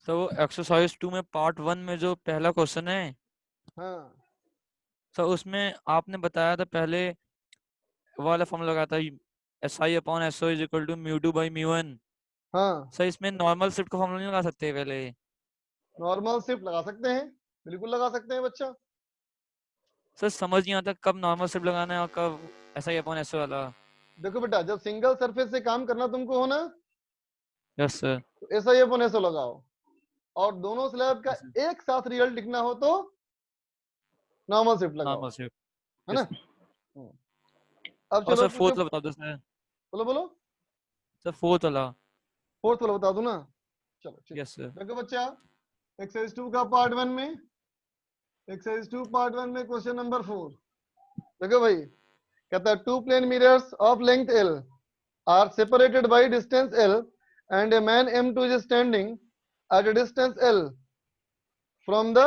तो वो एक्सरसाइज 2 में पार्ट 1 में जो पहला क्वेश्चन है, हाँ तो उसमें आपने बताया था पहले वो वाला फॉर्मूला लगाया था, SI/SO इज इक्वल टू μ2/μ1। हाँ, सर इसमें नॉर्मल शिफ्ट का फॉर्मूला नहीं लगा सकते पहले? नॉर्मल शिफ्ट लगा सकते हैं, बिल्कुल लगा सकते हैं बच्चा। सर समझ नहीं आता कब नॉर्मल शिफ्ट लगाना है और कब SI/SO वाला। देखो बेटा, जब सिंगल सरफेस से काम करना तुमको हो ना, यस सर। तो ऐसा ये ऐसा लगाओ, और दोनों स्लैब का एक साथ रिजल्ट लिखना हो तो नॉर्मल शिफ्ट लगाओ, नॉर्मल शिफ्ट। है ना। यस। हम्म। अब और चलो सर तुझे, फोर्थ वाला बता दो सर। बोलो बोलो। सर फोर्थ वाला। फोर्थ वाला बता दूं ना, चलो ठीक यस सर। है। देखो बच्चा, एक्सरसाइज 2 का पार्ट 1 में, एक्सरसाइज 2 पार्ट 1 में क्वेश्चन नंबर 4। देखो भाई, कहता है two plane mirrors of length L are separated by distance L and a man M2 is standing at a distance L from the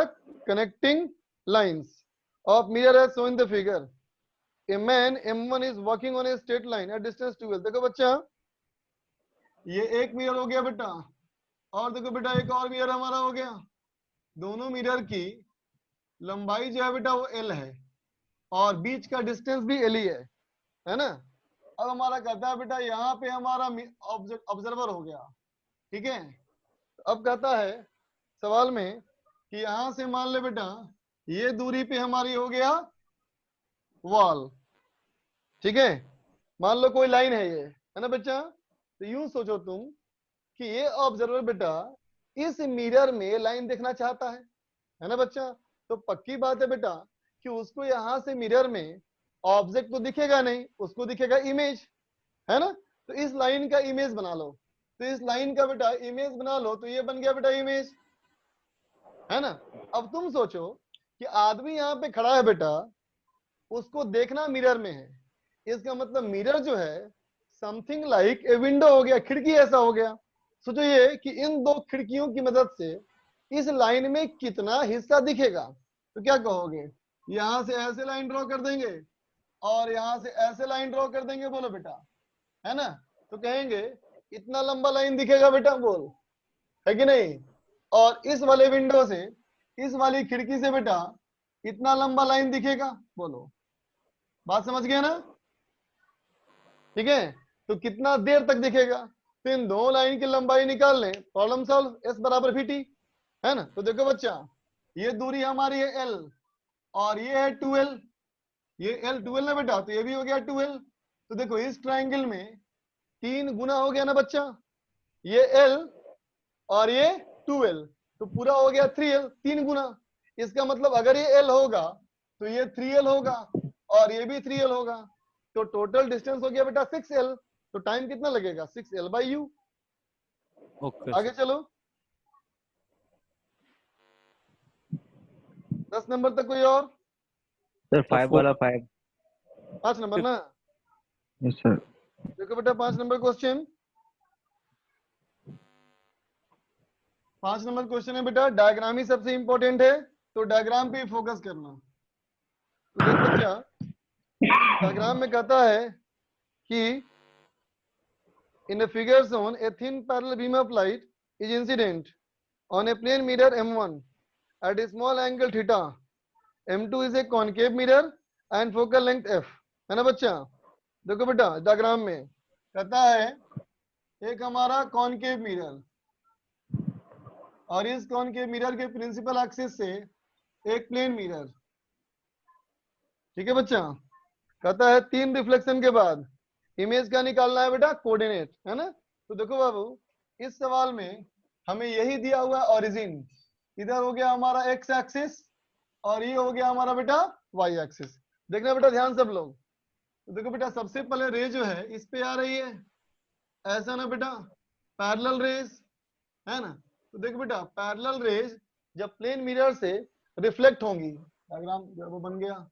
connecting lines of mirror as shown in the figure. A man M1 is walking on a straight line at distance 12। देखो बच्चा, ये एक mirror हो गया बेटा, और देखो बेटा एक और मिरर हमारा हो गया। दोनों मिरर की लंबाई जो है बेटा वो L है, और बीच का डिस्टेंस भी L ही है ना। अब हमारा कहता है बेटा यहाँ पे हमारा ऑब्जर्वर हो गया, ठीक है। अब कहता है सवाल में कि यहां से मान ले बेटा, ये दूरी पे हमारी हो गया वॉल, ठीक है। मान लो कोई लाइन है ये, है ना बच्चा। तो यूं सोचो तुम कि ये ऑब्जर्वर बेटा इस मिरर में लाइन देखना चाहता है ना बच्चा। तो पक्की बात है बेटा कि उसको यहां से मिरर में ऑब्जेक्ट तो दिखेगा नहीं, उसको दिखेगा इमेज, है ना। तो इस लाइन का इमेज बना लो, तो इस लाइन का बेटा इमेज बना लो, तो ये बन गया बेटा इमेज, है ना। अब तुम सोचो कि आदमी यहाँ पे खड़ा है बेटा, उसको देखना मिरर में है, इसका मतलब मिरर जो है समथिंग लाइक ए विंडो हो गया, खिड़की ऐसा हो गया। सोचो ये कि इन दो खिड़कियों की मदद से इस लाइन में कितना हिस्सा दिखेगा। तो क्या कहोगे, यहां से ऐसे लाइन ड्रॉ कर देंगे और यहां से ऐसे लाइन ड्रॉ कर देंगे, बोलो बेटा, है ना। तो कहेंगे इतना लंबा लाइन दिखेगा बेटा, बोल, है कि नहीं। और इस वाले विंडो से, इस वाली खिड़की से बेटा इतना लंबा लाइन दिखेगा, बोलो। बात समझ गए ना, ठीक है। तो कितना देर तक दिखेगा, तो इन दो लाइन की लंबाई निकाल लें, प्रॉब्लम सॉल्व, एस बराबर VT, है ना। तो देखो बच्चा, ये दूरी हमारी है L, और ये है 2L, ये L 2L ना बेटा, तो ये भी हो गया 2L। तो देखो इस ट्राइंगल में 3 गुना हो गया ना बच्चा, ये L और ये 2L, तो पूरा हो गया 3L, 3 गुना। इसका मतलब अगर ये L होगा तो ये 3L होगा, और ये भी 3L होगा, तो टोटल डिस्टेंस हो गया बेटा 6L। तो टाइम कितना लगेगा, 6L/U। ओके आगे सर। चलो, 10 नंबर तक कोई और। Sir sir 5 fourth. वाला 5। 5 नंबर ना, यस सर। देखो बेटा 5 नंबर क्वेश्चन, 5 नंबर क्वेश्चन है बेटा, डायग्राम ही सबसे इंपॉर्टेंट है, तो डायग्राम पे फोकस करना। तो देख बच्चा, डायग्राम में कहता है कि in a figure shown a thin parallel beam of light is incident on a plane mirror M1 at a small angle theta। M2 is a concave mirror and focal length f, है ना बच्चा। देखो बेटा diagram में कहता है एक हमारा कॉनकेव मिरर, और इस कॉनकेव मिरर के प्रिंसिपल एक्सिस से एक प्लेन मिरर, ठीक है बच्चा। कहता है 3 रिफ्लेक्शन के बाद इमेज का निकालना है बेटा कोऑर्डिनेट, है ना। तो देखो बाबू, इस सवाल में हमें यही दिया हुआ है ओरिजिन, इधर हो गया हमारा एक्स एक्सिस, और ये हो गया हमारा बेटा वाई एक्सिस। देखना बेटा ध्यान सब लोग। तो देखो बेटा सबसे पहले रे जो है इस पे आ रही है, ऐसा ना बेटा, पैरेलल रेज, है ना। तो देखो बेटा पैरेलल रेज जब प्लेन मिरर से रिफ्लेक्ट होंगी, डायग्राम वो बन गया।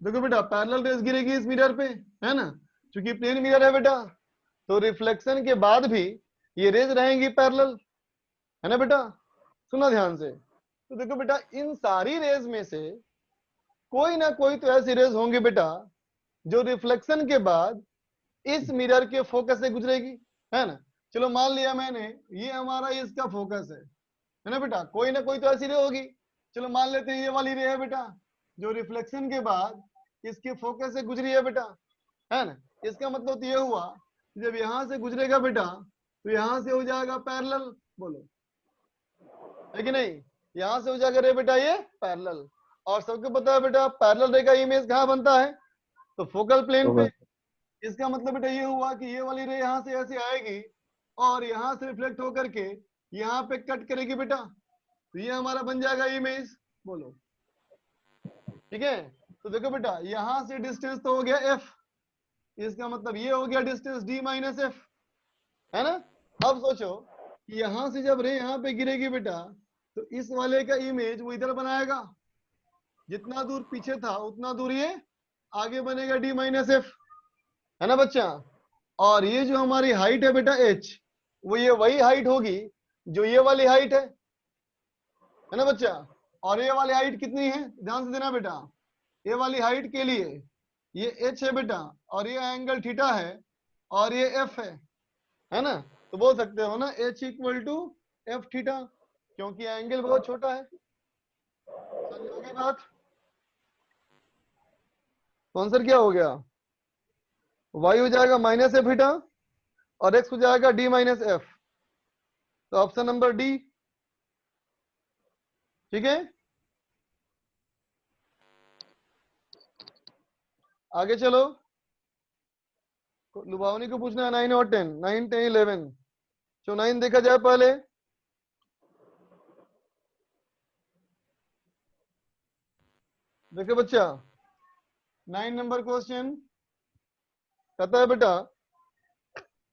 देखो बेटा पैरेलल रेज गिरेगी इस मिरर पे, है ना, क्योंकि प्लेन मिरर है बेटा, तो रिफ्लेक्शन के बाद भी ये रेज रहेंगी पैरेलल, है ना बेटा, सुना ध्यान से। तो देखो बेटा इन सारी रेज में से कोई ना कोई तो ऐसी रेज होंगी बेटा जो रिफ्लेक्शन के बाद इस मिरर के फोकस से गुजरेगी, है ना। चलो मान लिया मैंने ये हमारा इसका फोकस है ना बेटा, कोई ना कोई तो ऐसी रे होगी। चलो मान लेते हैं ये वाली रे है बेटा जो रिफ्लेक्शन के बाद इसके फोकस से गुजरी है बेटा, है ना। इसका मतलब तो ये हुआ जब यहां से गुजरेगा बेटा तो यहां से हो जाएगा पैरेलल, बोलो है कि नहीं, यहां से हो जाएगा रे बेटा ये पैरेलल। और सबको पता है बेटा पैरेलल रे का इमेज कहाँ बनता है, तो फोकल प्लेन पे। इसका मतलब बेटा ये हुआ कि ये वाली रे यहाँ से ऐसे आएगी और यहाँ से रिफ्लेक्ट होकर के यहाँ पे कट करेगी बेटा, तो ये हमारा बन जाएगा इमेज, बोलो ठीक है। तो देखो बेटा यहाँ से डिस्टेंस तो हो गया एफ, इसका मतलब ये हो गया डिस्टेंस डी माइनस एफ, है ना। अब सोचो कि यहाँ से जब रे यहाँ पे गिरेगी बेटा तो इस वाले का इमेज वो इधर बनाएगा, जितना दूर पीछे था उतना दूर ये आगे बनेगा डी माइनस एफ, है ना बच्चा। और ये जो हमारी हाइट है बेटा एच, वो ये वही हाइट होगी जो ये वाली हाइट है ना बच्चा। और ये वाली हाइट कितनी है, ध्यान से देना बेटा, ये वाली हाइट के लिए ये एच है बेटा और ये एंगल थीटा है और ये एफ है ना। तो बोल सकते हो ना H equal to F theta, क्योंकि एंगल बहुत छोटा है। समझोगे बात, तो आंसर क्या हो गया, वाई हो जाएगा माइनस एफ थीटा और एक्स हो जाएगा डी माइनस एफ, तो ऑप्शन नंबर डी, ठीक है। आगे चलो, लुभावनी को पूछना है 9 और 10, 9 10 11, जो 9 देखा जाए पहले। देखो बच्चा 9 नंबर क्वेश्चन कहता है बेटा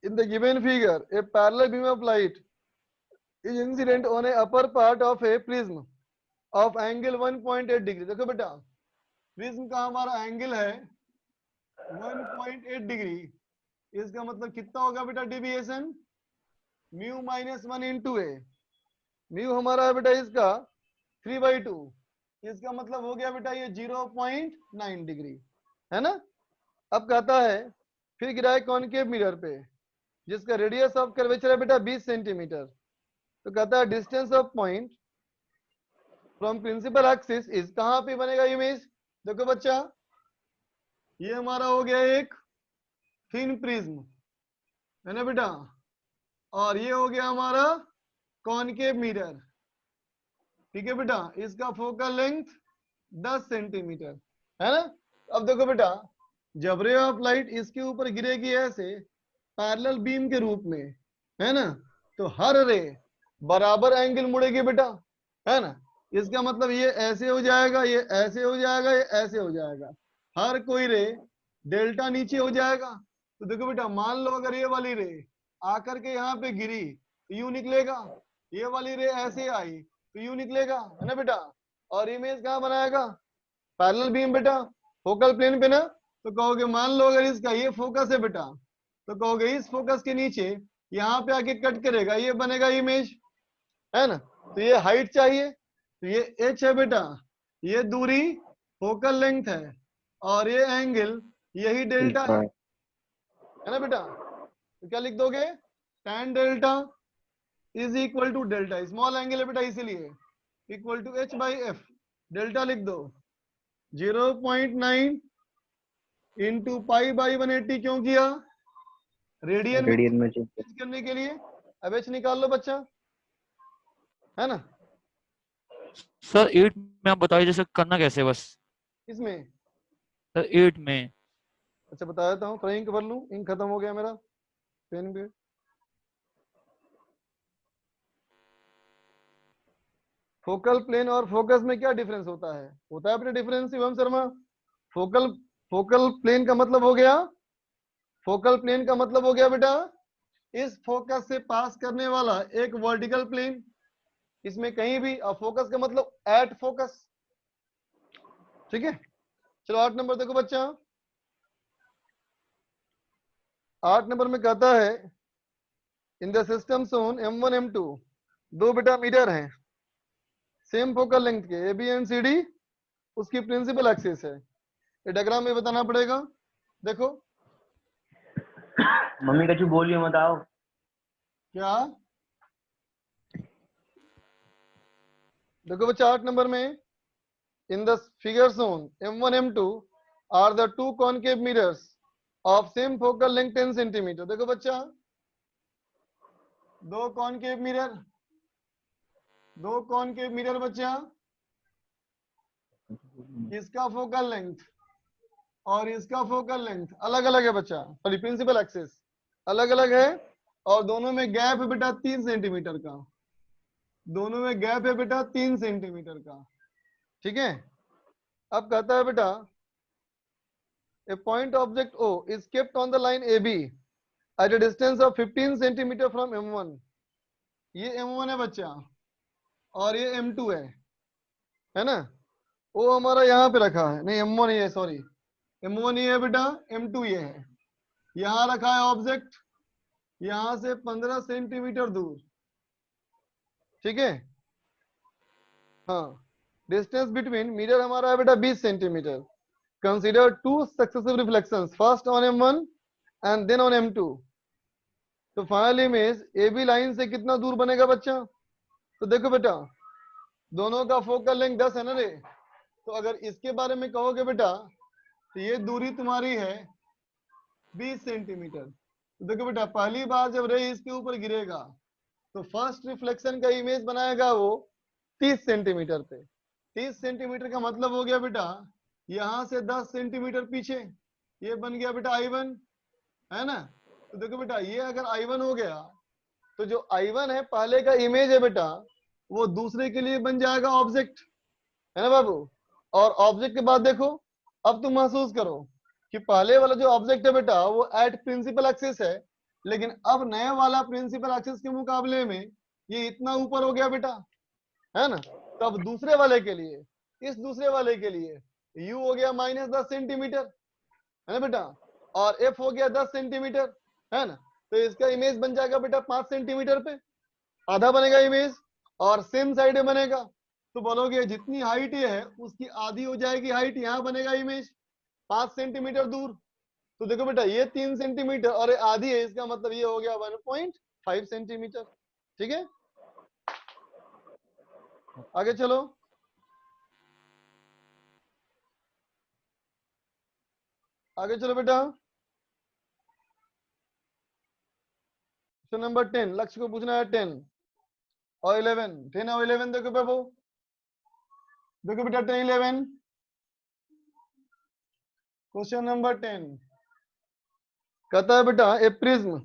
in the given figure A parallel beam of light is incident on A upper part of A prism of angle 1.8 degree. देखो बेटा प्रिज्म का हमारा एंगल है 1.8 डिग्री, इसका मतलब कितना होगा बेटा डेविएशन, म्यू माइनस 1 इंटू ए, म्यू हमारा है बेटा इसका 3/2, इसका मतलब हो गया बेटा ये 0.9 डिग्री, है ना। अब कहता है फिर गिरा है कॉनकेव मिरर पे जिसका रेडियस ऑफ कर्वेचर है बेटा 20 सेंटीमीटर, तो कहता है distance of point from principal axis is, कहां पे बनेगा इमेज। देखो बच्चा ये हमारा हो गया एक थिन प्रिज्म, है ना बेटा, और ये हो गया हमारा कॉनकेव मिरर, ठीक है बेटा। इसका फोकल लेंथ 10 सेंटीमीटर, है ना। अब देखो बेटा जब रे ऑफ लाइट इसके ऊपर गिरेगी ऐसे पैरेलल बीम के रूप में, है ना, तो हर रे बराबर एंगल मुड़ेगी बेटा, है ना। इसका मतलब ये ऐसे हो जाएगा, ये ऐसे हो जाएगा, ये ऐसे हो जाएगा, हर कोई रे डेल्टा नीचे हो जाएगा। तो देखो बेटा मान लो अगर ये वाली रे आकर के यहाँ पे गिरी तो यूं निकलेगा, ये वाली रे ऐसे आई तो यूं निकलेगा, है ना बेटा। और इमेज कहाँ बनाएगा, पैरेलल बीम बेटा, फोकल प्लेन पे ना। तो कहोगे मान लो अगर इसका ये फोकस है बेटा, तो कहोगे इस फोकस के नीचे यहाँ पे आके कट करेगा, ये बनेगा इमेज, है ना। तो ये हाइट चाहिए, तो ये एच है बेटा, ये दूरी फोकल लेंथ है और ये एंगल यही डेल्टा है ना बेटा। तो क्या लिख दोगे, tan delta is equal to delta, small angle है बेटा इसीलिए, equal to H by F, delta लिख दो 0.9 इंटू पाई बाई 180, क्यों किया, रेडियन में चेंज करने के लिए। अब एच निकाल लो बच्चा, है ना। सर 8 में आप बताइए जैसे करना कैसे बस, इसमें सर 8 में। अच्छा बता देता हूँ, थोड़ा इंक भर लूं, इंक खत्म हो गया मेरा, पेन भी। फोकल प्लेन और फोकस में क्या डिफरेंस होता है अपने difference Shivam Sharma. Focal focal plane का मतलब हो गया, फोकल प्लेन का मतलब हो गया बेटा इस फोकस से पास करने वाला एक वर्टिकल प्लेन, इसमें कहीं भी, और फोकस का मतलब एट फोकस, ठीक है। चलो 8 नंबर देखो बच्चा, 8 नंबर में कहता है in the system Son m1 m2 दो बेटा मिरर हैं सेम फोकल लेंथ के A B and C D, उसकी प्रिंसिपल एक्सिस है। ये डायग्राम में बताना पड़ेगा। देखो मम्मी कछु बोलियो मत आओ। क्या, देखो बच्चा 8 नंबर में in the figure shown m1 m2 are the two concave mirrors of same focal length 10 centimeter। देखो बच्चा दो कॉनकेव मिरर बच्चा, इसका फोकल लेंथ और इसका फोकल लेंथ अलग अलग है बच्चा, सॉरी प्रिंसिपल एक्सिस अलग अलग है, और दोनों में गैप है बेटा 3 सेंटीमीटर का, दोनों में गैप है बेटा 3 सेंटीमीटर का। ठीक है, अब कहता है बेटा a point object O is kept on the line AB at a distance of 15 centimeter from M1। ये M1 है बच्चा और ये M2 है ना। O हमारा यहाँ पे रखा है, नहीं M1 ये है, सॉरी M1 ये है बेटा, M2 ये है। यहाँ रखा है ऑब्जेक्ट यहाँ से 15 सेंटीमीटर दूर। ठीक है, हाँ डिस्टेंस बिटवीन मिरर हमारा है बेटा 20 centimetre. Consider two successive reflections first on M1 and then on M2। तो फाइनल इमेज AB लाइन से कितना दूर बनेगा बच्चा, तो देखो बेटा दोनों का फोकल लेंथ 10 है ना रे, तो अगर इसके बारे में कहोगे बेटा तो ये दूरी तुम्हारी है 20 सेंटीमीटर। तो देखो बेटा पहली बार जब रे इसके ऊपर गिरेगा तो फर्स्ट रिफ्लेक्शन का इमेज बनाएगा वो 30 सेंटीमीटर पे। 30 सेंटीमीटर का मतलब हो गया बेटा यहाँ से 10 सेंटीमीटर पीछे, ये बन गया बेटा I1 है ना। तो देखो बेटा ये अगर I1 हो गया तो जो I1 है पहले का इमेज है बेटा वो दूसरे के लिए बन जाएगा ऑब्जेक्ट, है ना बाबू। और ऑब्जेक्ट के बाद देखो अब तुम महसूस करो कि पहले वाला जो ऑब्जेक्ट है बेटा वो एट प्रिंसिपल एक्सिस है, लेकिन अब नया वाला प्रिंसिपल एक्सिस के मुकाबले में ये इतना ऊपर हो गया बेटा, है ना। तो अब दूसरे वाले के लिए, इस दूसरे वाले के लिए u हो गया -10 सेंटीमीटर, है ना बेटा, और f हो गया 10 सेंटीमीटर, है ना। तो इसका इमेज बन जाएगा बेटा 5 सेंटीमीटर पे, आधा बनेगा इमेज और सेम साइड में बनेगा। तो बोलोगे जितनी हाइट ये है उसकी आधी हो जाएगी हाइट, यहाँ बनेगा इमेज 5 सेंटीमीटर दूर। तो देखो बेटा ये 3 सेंटीमीटर और ये आधी है, इसका मतलब ये हो गया 1.5 सेंटीमीटर। ठीक है, आगे चलो। आगे चलो बेटा, क्वेश्चन नंबर 10 लक्ष्य को पूछना है 10 और 11। 10 और 11 देखो बाबू, देखो बेटा 10 11 क्वेश्चन नंबर 10 कहता है बेटा ए prism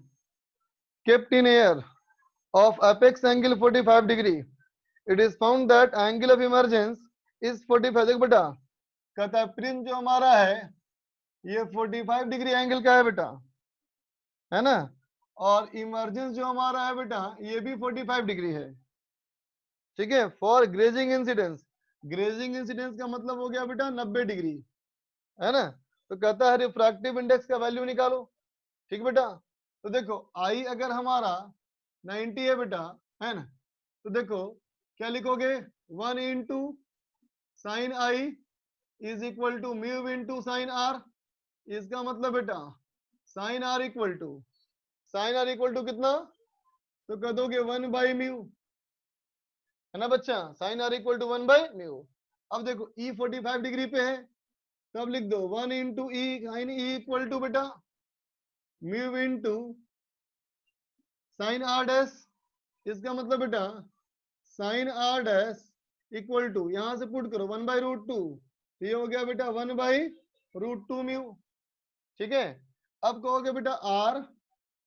kept in air of apex angle 45 degree, it is found that angle of emergence is 45। देखो बेटा कहता है प्रिज्म जो हमारा है ये 45 डिग्री एंगल का है बेटा, है ना, और इमर्जेंस जो हमारा है बेटा ये भी 45 डिग्री है। ठीक है, for grazing incidence, grazing incidence का मतलब हो गया बेटा 90 डिग्री, है ना। तो कहता है रिफ्रैक्टिव इंडेक्स का वैल्यू निकालो। ठीक बेटा, तो देखो आई अगर हमारा 90 है बेटा, है ना, तो देखो क्या लिखोगे 1 into sine I is equal to mu into sine R. इसका मतलब बेटा साइन आर इक्वल टू कितना, तो कह दोगे 1 बाई म्यू, है ना बच्चा, sine R equal to 1 by mu. अब देखो ई 45 डिग्री पे है तो अब लिख दो 1 into E sine E equal to बेटा mu into sine R dash. इसका मतलब बेटा sine R dash equal to यहां से पुट करो 1 बाई रूट 2, ये हो गया बेटा 1 बाई रूट 2 म्यू। ठीक है, अब कहोगे बेटा R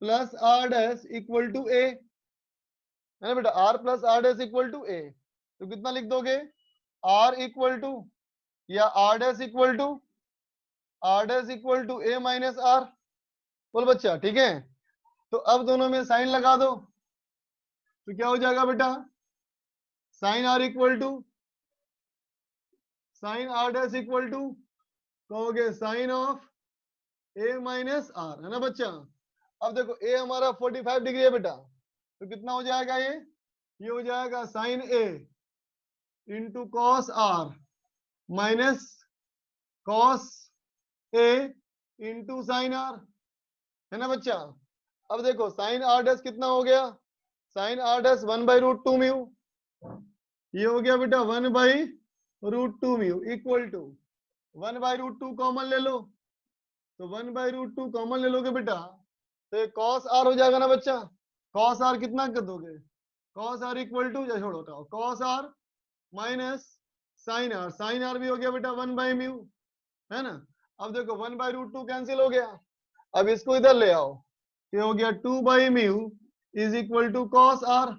plus R dash equal to A, है ना बेटा, R plus R dash equal to A. तो कितना लिख दोगे आर इक्वल टू या R dash equal to A minus R. बोल बच्चा ठीक है, तो अब दोनों में साइन लगा दो तो क्या हो जाएगा बेटा sine R equal to sine R dash equal to कहोगे sine of A minus R, है ना बच्चा। अब देखो ए हमारा 45 डिग्री है बेटा, तो कितना हो जाएगा ये ये हो जाएगा sine A into cos R minus cos A into sine R, है ना बच्चा। अब देखो साइन आर डैश कितना हो गया, साइन आर डैश 1/√2 म्यू, ये हो गया बेटा 1/√2 म्यू इक्वल टू 1/√2 कॉमन ले लो, तो 1/√2 कॉमन ले लोगे बेटा तो ये कॉस आर हो जाएगा ना बच्चा। कॉस आर कितना कर दोगे, कॉस आर इक्वल टू, छोड़ो हटाओ, cos R minus sine R, sine R भी हो गया बेटा 1/म्यू, है ना। अब देखो 1/√2 कैंसिल हो गया, अब इसको इधर ले आओ, ये हो गया 2/म्यू is equal to cos R,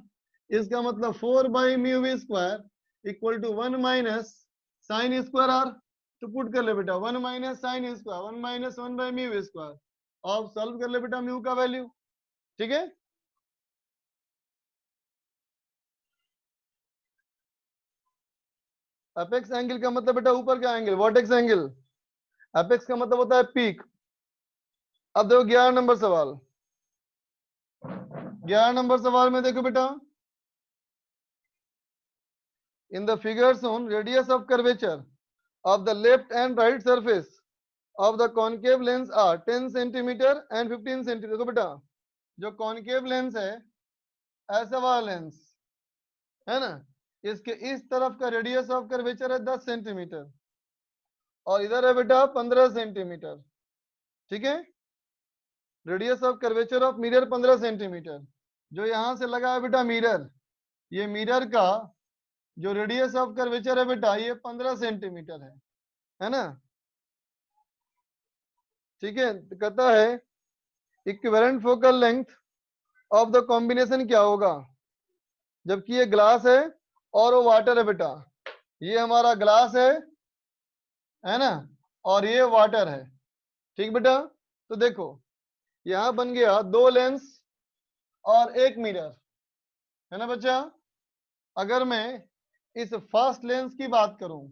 इसका मतलब 4/म्यू square equal to 1 minus sine square R, तो पुट कर ले बेटा 1 माइनस साइन स्क्वायर 1 माइनस 1/म्यू स्क्वायर, अब सॉल्व कर ले बेटा म्यू का वैल्यू, ठीक है। अपेक्स एंगल का मतलब बेटा ऊपर का एंगल, वर्टेक्स एंगल, अपेक्स का मतलब होता है पीक। अब देखो 11 नंबर सवाल, 11 नंबर सवाल में देखो बेटा, in the figures on radius of curvature of the left and right surface of the concave lens are 10 centimetre and 15 centimetre. देखो बेटा जो कॉनकेव लेंस है, ऐसा वाला लेंस है ना, इसके इस तरफ का रेडियस ऑफ कर्वेचर है 10 सेंटीमीटर और इधर है बेटा 15 सेंटीमीटर, ठीक है। Radius of curvature of mirror 15 centimetre, जो यहां से लगा है बेटा मिरर, ये मिरर का जो रेडियस ऑफ कर्वेचर है बेटा ये 15 सेंटीमीटर है ना, ठीक है। तो कहता है equivalent focal length of the combination क्या होगा, जबकि ये ग्लास है और वो वाटर है बेटा, ये हमारा ग्लास है ना, और ये वाटर है, ठीक बेटा। तो देखो यहां बन गया 2 लेंस और 1 मिरर, है ना बच्चा। अगर मैं इस फर्स्ट लेंस की बात करूं,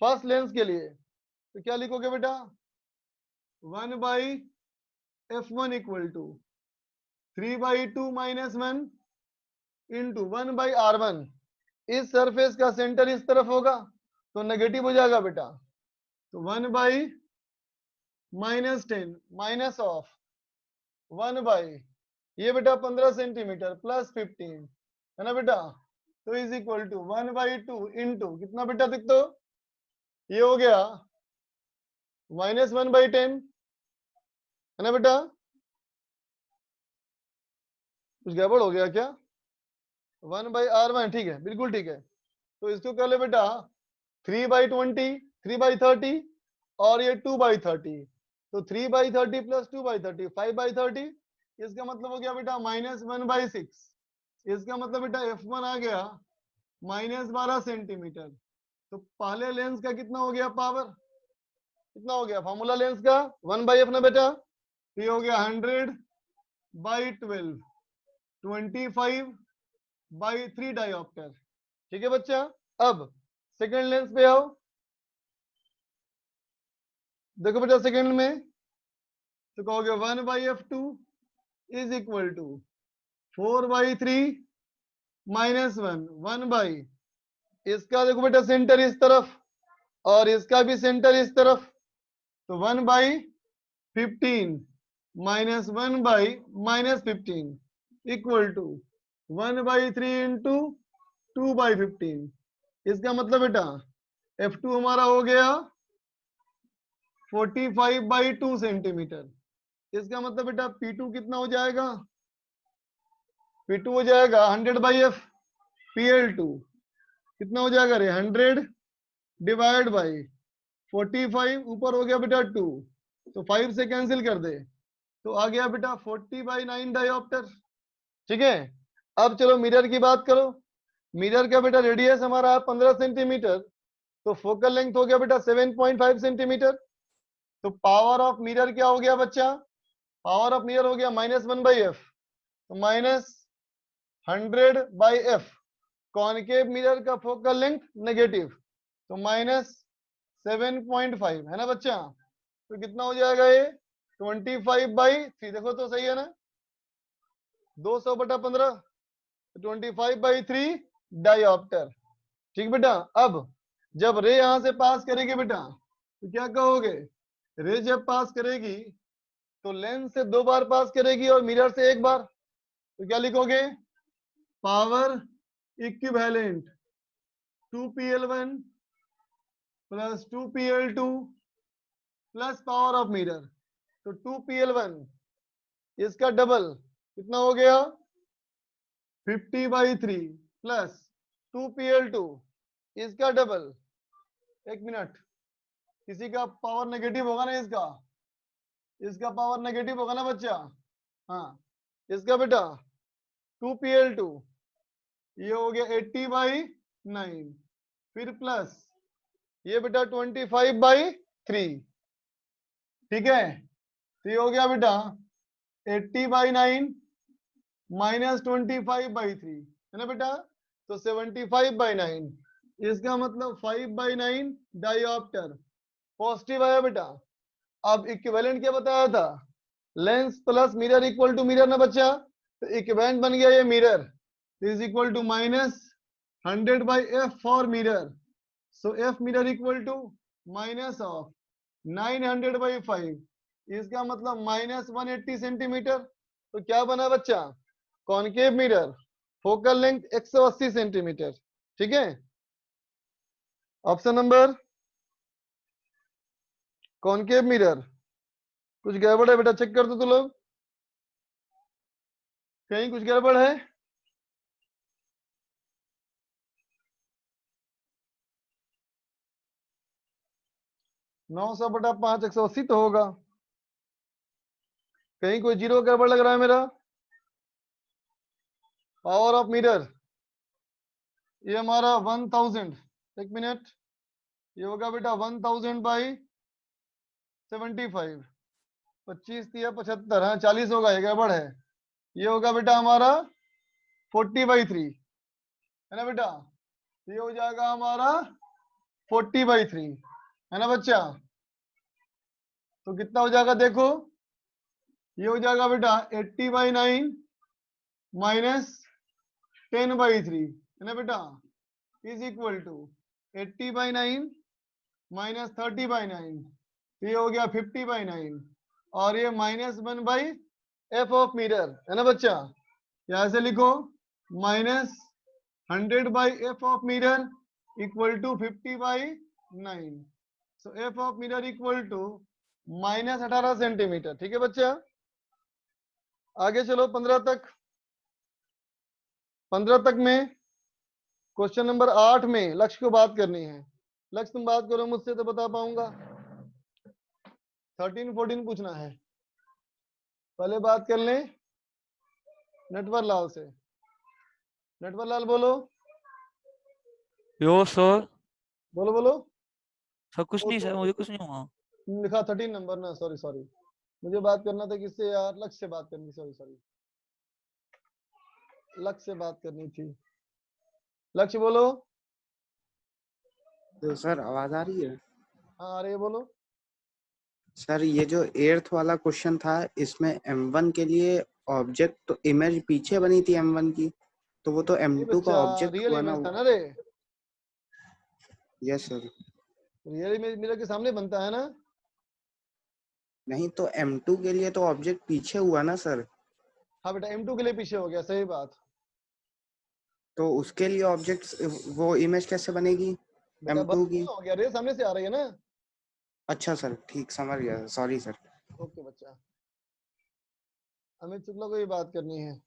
फर्स्ट लेंस के लिए तो क्या लिखोगे बेटा, 1/f1 equal to 3/2 minus 1 into 1/r1। इस सरफेस का सेंटर इस तरफ होगा तो नेगेटिव हो जाएगा बेटा, तो 1/-10 माइनस ऑफ 1/, ये बेटा 15 सेंटीमीटर प्लस 15, है ना बेटा, तो इज इक्वल टू 1/2 इंटू कितना बेटा, देख तो ये हो गया -1/10, है ना बेटा। कुछ गड़बड़ हो गया क्या, 1/r1, ठीक है बिल्कुल ठीक है। तो इसको कर ले बेटा 3/20 3/30 और ये 2/30, तो 3/30 प्लस 2/30 5/30, इसका मतलब हो गया बेटा -1/6, इसका मतलब बेटा f1 आ गया -12 सेंटीमीटर। तो पहले लेंस का कितना हो गया पावर, कितना हो गया फॉर्मूला लेंस का 1/f ना बेटा, तो ये हो गया 100/12 25/3 डायोप्टर, ठीक है बच्चा। अब सेकेंड लेंस पे आओ, देखो बेटा सेकेंड में तो कहोगे 1/f2 is equal to 4/3 minus 1 इसका देखो बेटा सेंटर इस तरफ और इसका भी सेंटर इस तरफ, तो 1/15 माइनस 1/-15 इक्वल टू 1/3 इंटू 2/15। इसका मतलब बेटा f2 हमारा हो गया 45/2 सेंटीमीटर, इसका मतलब बेटा P2 कितना हो जाएगा, P2 हो जाएगा 100/f, PL2 कितना हो जाएगा रे 100 डिवाइड बाई 45, ऊपर हो गया बेटा 2, तो 5 से कैंसिल कर दे तो आ गया बेटा 40/9 डायोप्टर, ठीक है। अब चलो मिरर की बात करो, मिरर का बेटा रेडियस हमारा 15 सेंटीमीटर, तो फोकल लेंथ हो गया बेटा 7.5 सेंटीमीटर, तो पावर ऑफ मिरर क्या हो गया बच्चा, पावर ऑफ मिरर हो गया -1/f, तो -100/f, कॉनकेव मिरर का फोकल लेंथ नेगेटिव, तो -7.5, है ना बच्चा। तो कितना हो जाएगा ये 25/3, देखो तो सही है ना, 200/15, 25/3 डायोप्टर। ठीक बेटा। अब जब रे यहां से पास करेगी बेटा तो क्या कहोगे, रे जब पास करेगी तो लेंस से 2 बार पास करेगी और मिरर से 1 बार, तो क्या लिखोगे, power equivalent 2pl1 plus 2pl2 plus power of mirror. तो 2pl1 इसका डबल कितना हो गया 50/3 प्लस 2pl2 इसका डबल, 1 मिनट, किसी का पावर नेगेटिव होगा ना, इसका पावर नेगेटिव होगा ना बच्चा, हाँ इसका बेटा 2pl2 ये हो गया 80/9, फिर प्लस ये बेटा 25/3, ठीक है। तो ये हो गया बेटा 80/9 माइनस 25/3 है ना बेटा, तो 75/9, इसका मतलब 5/9 डायोप्टर पॉजिटिव आया बेटा। अब इक्विवेलेंट क्या बताया था, lens plus mirror equal to mirror ना बच्चा, तो इक्विवेलेंट बन गया ये mirror is equal to minus 100/f for mirror, so f mirror equal to minus of 900/5, इसका मतलब माइनस 180 सेंटीमीटर। तो क्या बना बच्चा, concave mirror, focal length 180 centimetre, ठीक है। Option number concave mirror. कुछ गड़बड़ है बेटा, चेक कर दो तो लोग, कहीं कुछ गड़बड़ है। नौ 900/5 180 तो होगा, कहीं कोई जीरो गड़बड़ लग रहा है मेरा। पावर ऑफ मिरर ये हमारा 1000, 1 मिनट, ये होगा बेटा 1000/75, 25 या 75, हाँ 40 होगा, ये गड़बड़ है। ये होगा बेटा हमारा 40/3 है ना बेटा, ये हो जाएगा हमारा 40/3 है ना बच्चा। तो कितना हो जाएगा देखो, ये हो जाएगा बेटा 80/9 माइनस 10/3 है ना बेटा, इज इक्वल टू 80/9 माइनस 30/9, ये हो गया 50/9, और ये -1/f ऑफ मिरर है ना बच्चा। यहाँ से लिखो minus 100/f of mirror equal to 50/9, so f of mirror equal to minus 18 centimetre, ठीक है बच्चा। आगे चलो 15 तक। 15 तक में क्वेश्चन नंबर 8 में लक्ष्य को बात करनी है। लक्ष्य तुम बात करो मुझसे तो बता पाऊंगा, 13 14 पूछना है। पहले बात कर लें नटवर लाल से। नटवर लाल बोलो, यो सर, बोलो बोलो। सर कुछ नहीं सर, मुझे कुछ नहीं हुआ। लिखा 13 नंबर ना, सॉरी सॉरी, मुझे बात करना था किससे यार, लक्ष्य से बात करनी, सॉरी सॉरी, लक्ष्य से बात करनी थी। लक्ष्य बोलो। तो सर आवाज आ रही है? हाँ आ रही है, बोलो। सर ये जो 8th वाला क्वेश्चन था, इसमें M1 के लिए ऑब्जेक्ट तो इमेज पीछे बनी थी M1 की, तो वो तो नहीं M2 का बच्चा, ऑब्जेक्ट रियल हुआ ना। इमेज था ना रे, yes sir. Real image mirror के सामने बनता है ना। नहीं तो M2 के लिए तो ऑब्जेक्ट पीछे हुआ ना सर, हाँ बेटा M2 के लिए पीछे हो गया, सही बात। तो उसके लिए ऑब्जेक्ट वो इमेज कैसे बनेगी बेटा M2 की? हो गया, रे सामने से आ रही है ना। अच्छा सर, ठीक समझ गया, सॉरी सर। ओके बच्चा। अमित शुक्ला को ये बात करनी है,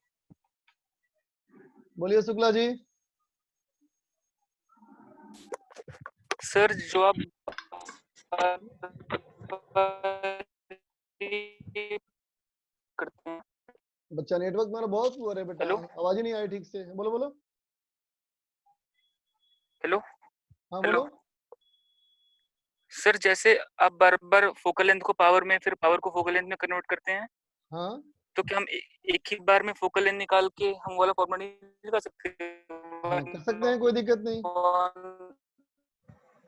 बोलिए शुक्ला जी। सर जो आप करते हैं। बच्चा नेटवर्क मेरा बहुत पुअर है बेटा, हेलो आवाज ही नहीं आई ठीक से, बोलो बोलो। हेलो हाँ हेलो बोलो। सर, जैसे आप बार बार फोकल लेंथ को पावर में, फिर पावर को फोकल लेंथ में कन्वर्ट करते हैं, हाँ तो क्या हम एक ही बार में फोकल लेंथ निकाल के हम वाला फॉर्मूला नहीं निकाल सकते? हाँ कर सकते हैं, कोई दिक्कत नहीं,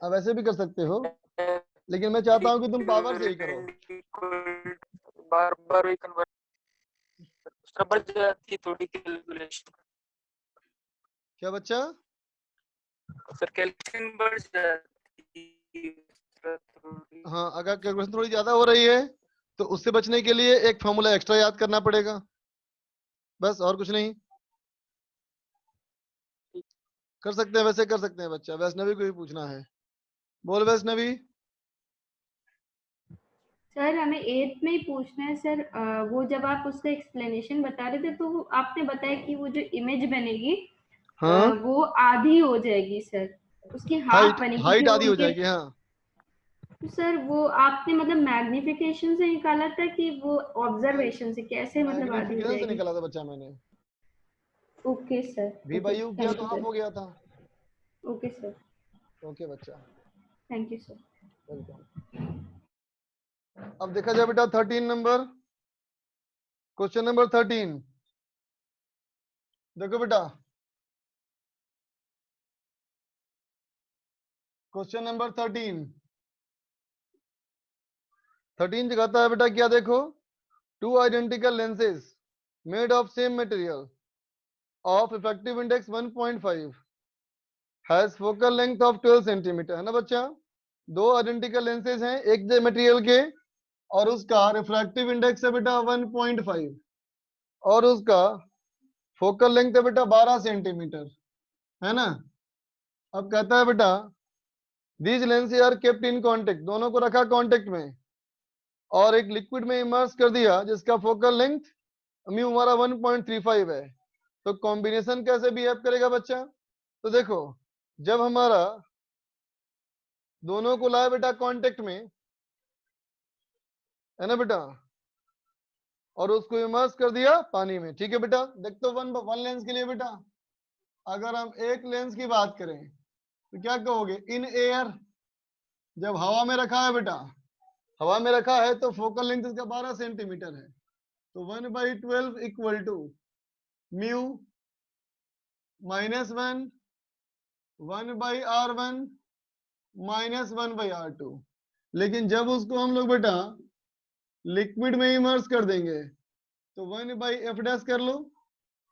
आप वैसे भी कर सकते हो, लेकिन मैं चाहता हूँ कि तुम पावर से ही करो। बार बार वही कन्वर्ट बढ़ जाती है थोड़ी कैलकुलेशन। क्या बच्चा? सर कैलकुलेशन बढ़ जाती है। हाँ, अगर कैलकुलेशन थोड़ी ज्यादा हो रही है तो उससे बचने के लिए एक फॉर्मूला एक्स्ट्रा याद करना पड़ेगा, बस और कुछ नहीं। कर सकते हैं, वैसे कर सकते हैं बच्चा। वैष्णवी को भी पूछना है, बोल वैष्णवी। सर हमें 8th में ही पूछना है सर। वो जब आप उसका एक्सप्लेनेशन बता रहे थे तो आपने बताया कि वो जो इमेज बनेगी हाँ, वो आधी हो जाएगी सर, उसकी हाफ हाइट बनेगी हाइट जो आधी हो उनके। जाएगी। हाँ, तो सर वो आपने मतलब मैग्निफिकेशन से निकाला था कि वो ऑब्जर्वेशन से, कैसे मतलब आधी हो मैग्निफिकेशन से जाएगी? निकाला था बच्चा मैंने। Okay sir, we okay, by you किया थैंक तो यू हाफ सर। हो गया था। ओके सर, ओके बच्चा, थैंक यू सर। वेलकम। अब देखा जाए बेटा 13 नंबर, क्वेश्चन नंबर 13। देखो बेटा, क्वेश्चन नंबर 13 दिखाता है बेटा क्या, देखो, two identical lenses made of same material of refractive index 1.5 has focal length of 12 centimetre, है ना बच्चा? दो आइडेंटिकल लेंसेज हैं एक मटेरियल के, और उसका रिफ्रैक्टिव इंडेक्स है बेटा 1.5, और उसका फोकल लेंथ है बेटा 12 सेंटीमीटर, है ना? अब कहता है बेटा these lenses are kept in contact, दोनों को रखा कांटेक्ट में और एक लिक्विड में इमर्स कर दिया जिसका फोकल लेंथ म्यू हमारा 1.35 है। तो कॉम्बिनेशन कैसे बिहेव करेगा बच्चा? तो देखो, जब हमारा दोनों को लाया बेटा कांटेक्ट में, है ना बेटा, और उसको इमर्स कर दिया पानी में, ठीक है बेटा? देख तो वन लेंस के लिए बेटा, अगर हम एक लेंस की बात करें तो क्या कहोगे? इन एयर, जब हवा में रखा है बेटा, हवा में रखा है तो फोकल लेंथ इसका 12 सेंटीमीटर है, तो 1/12 equal to mu -1 1/r1 -1/r2। लेकिन जब उसको हम लोग बेटा लिक्विड में इमर्स कर देंगे तो 1/f डैश कर लो,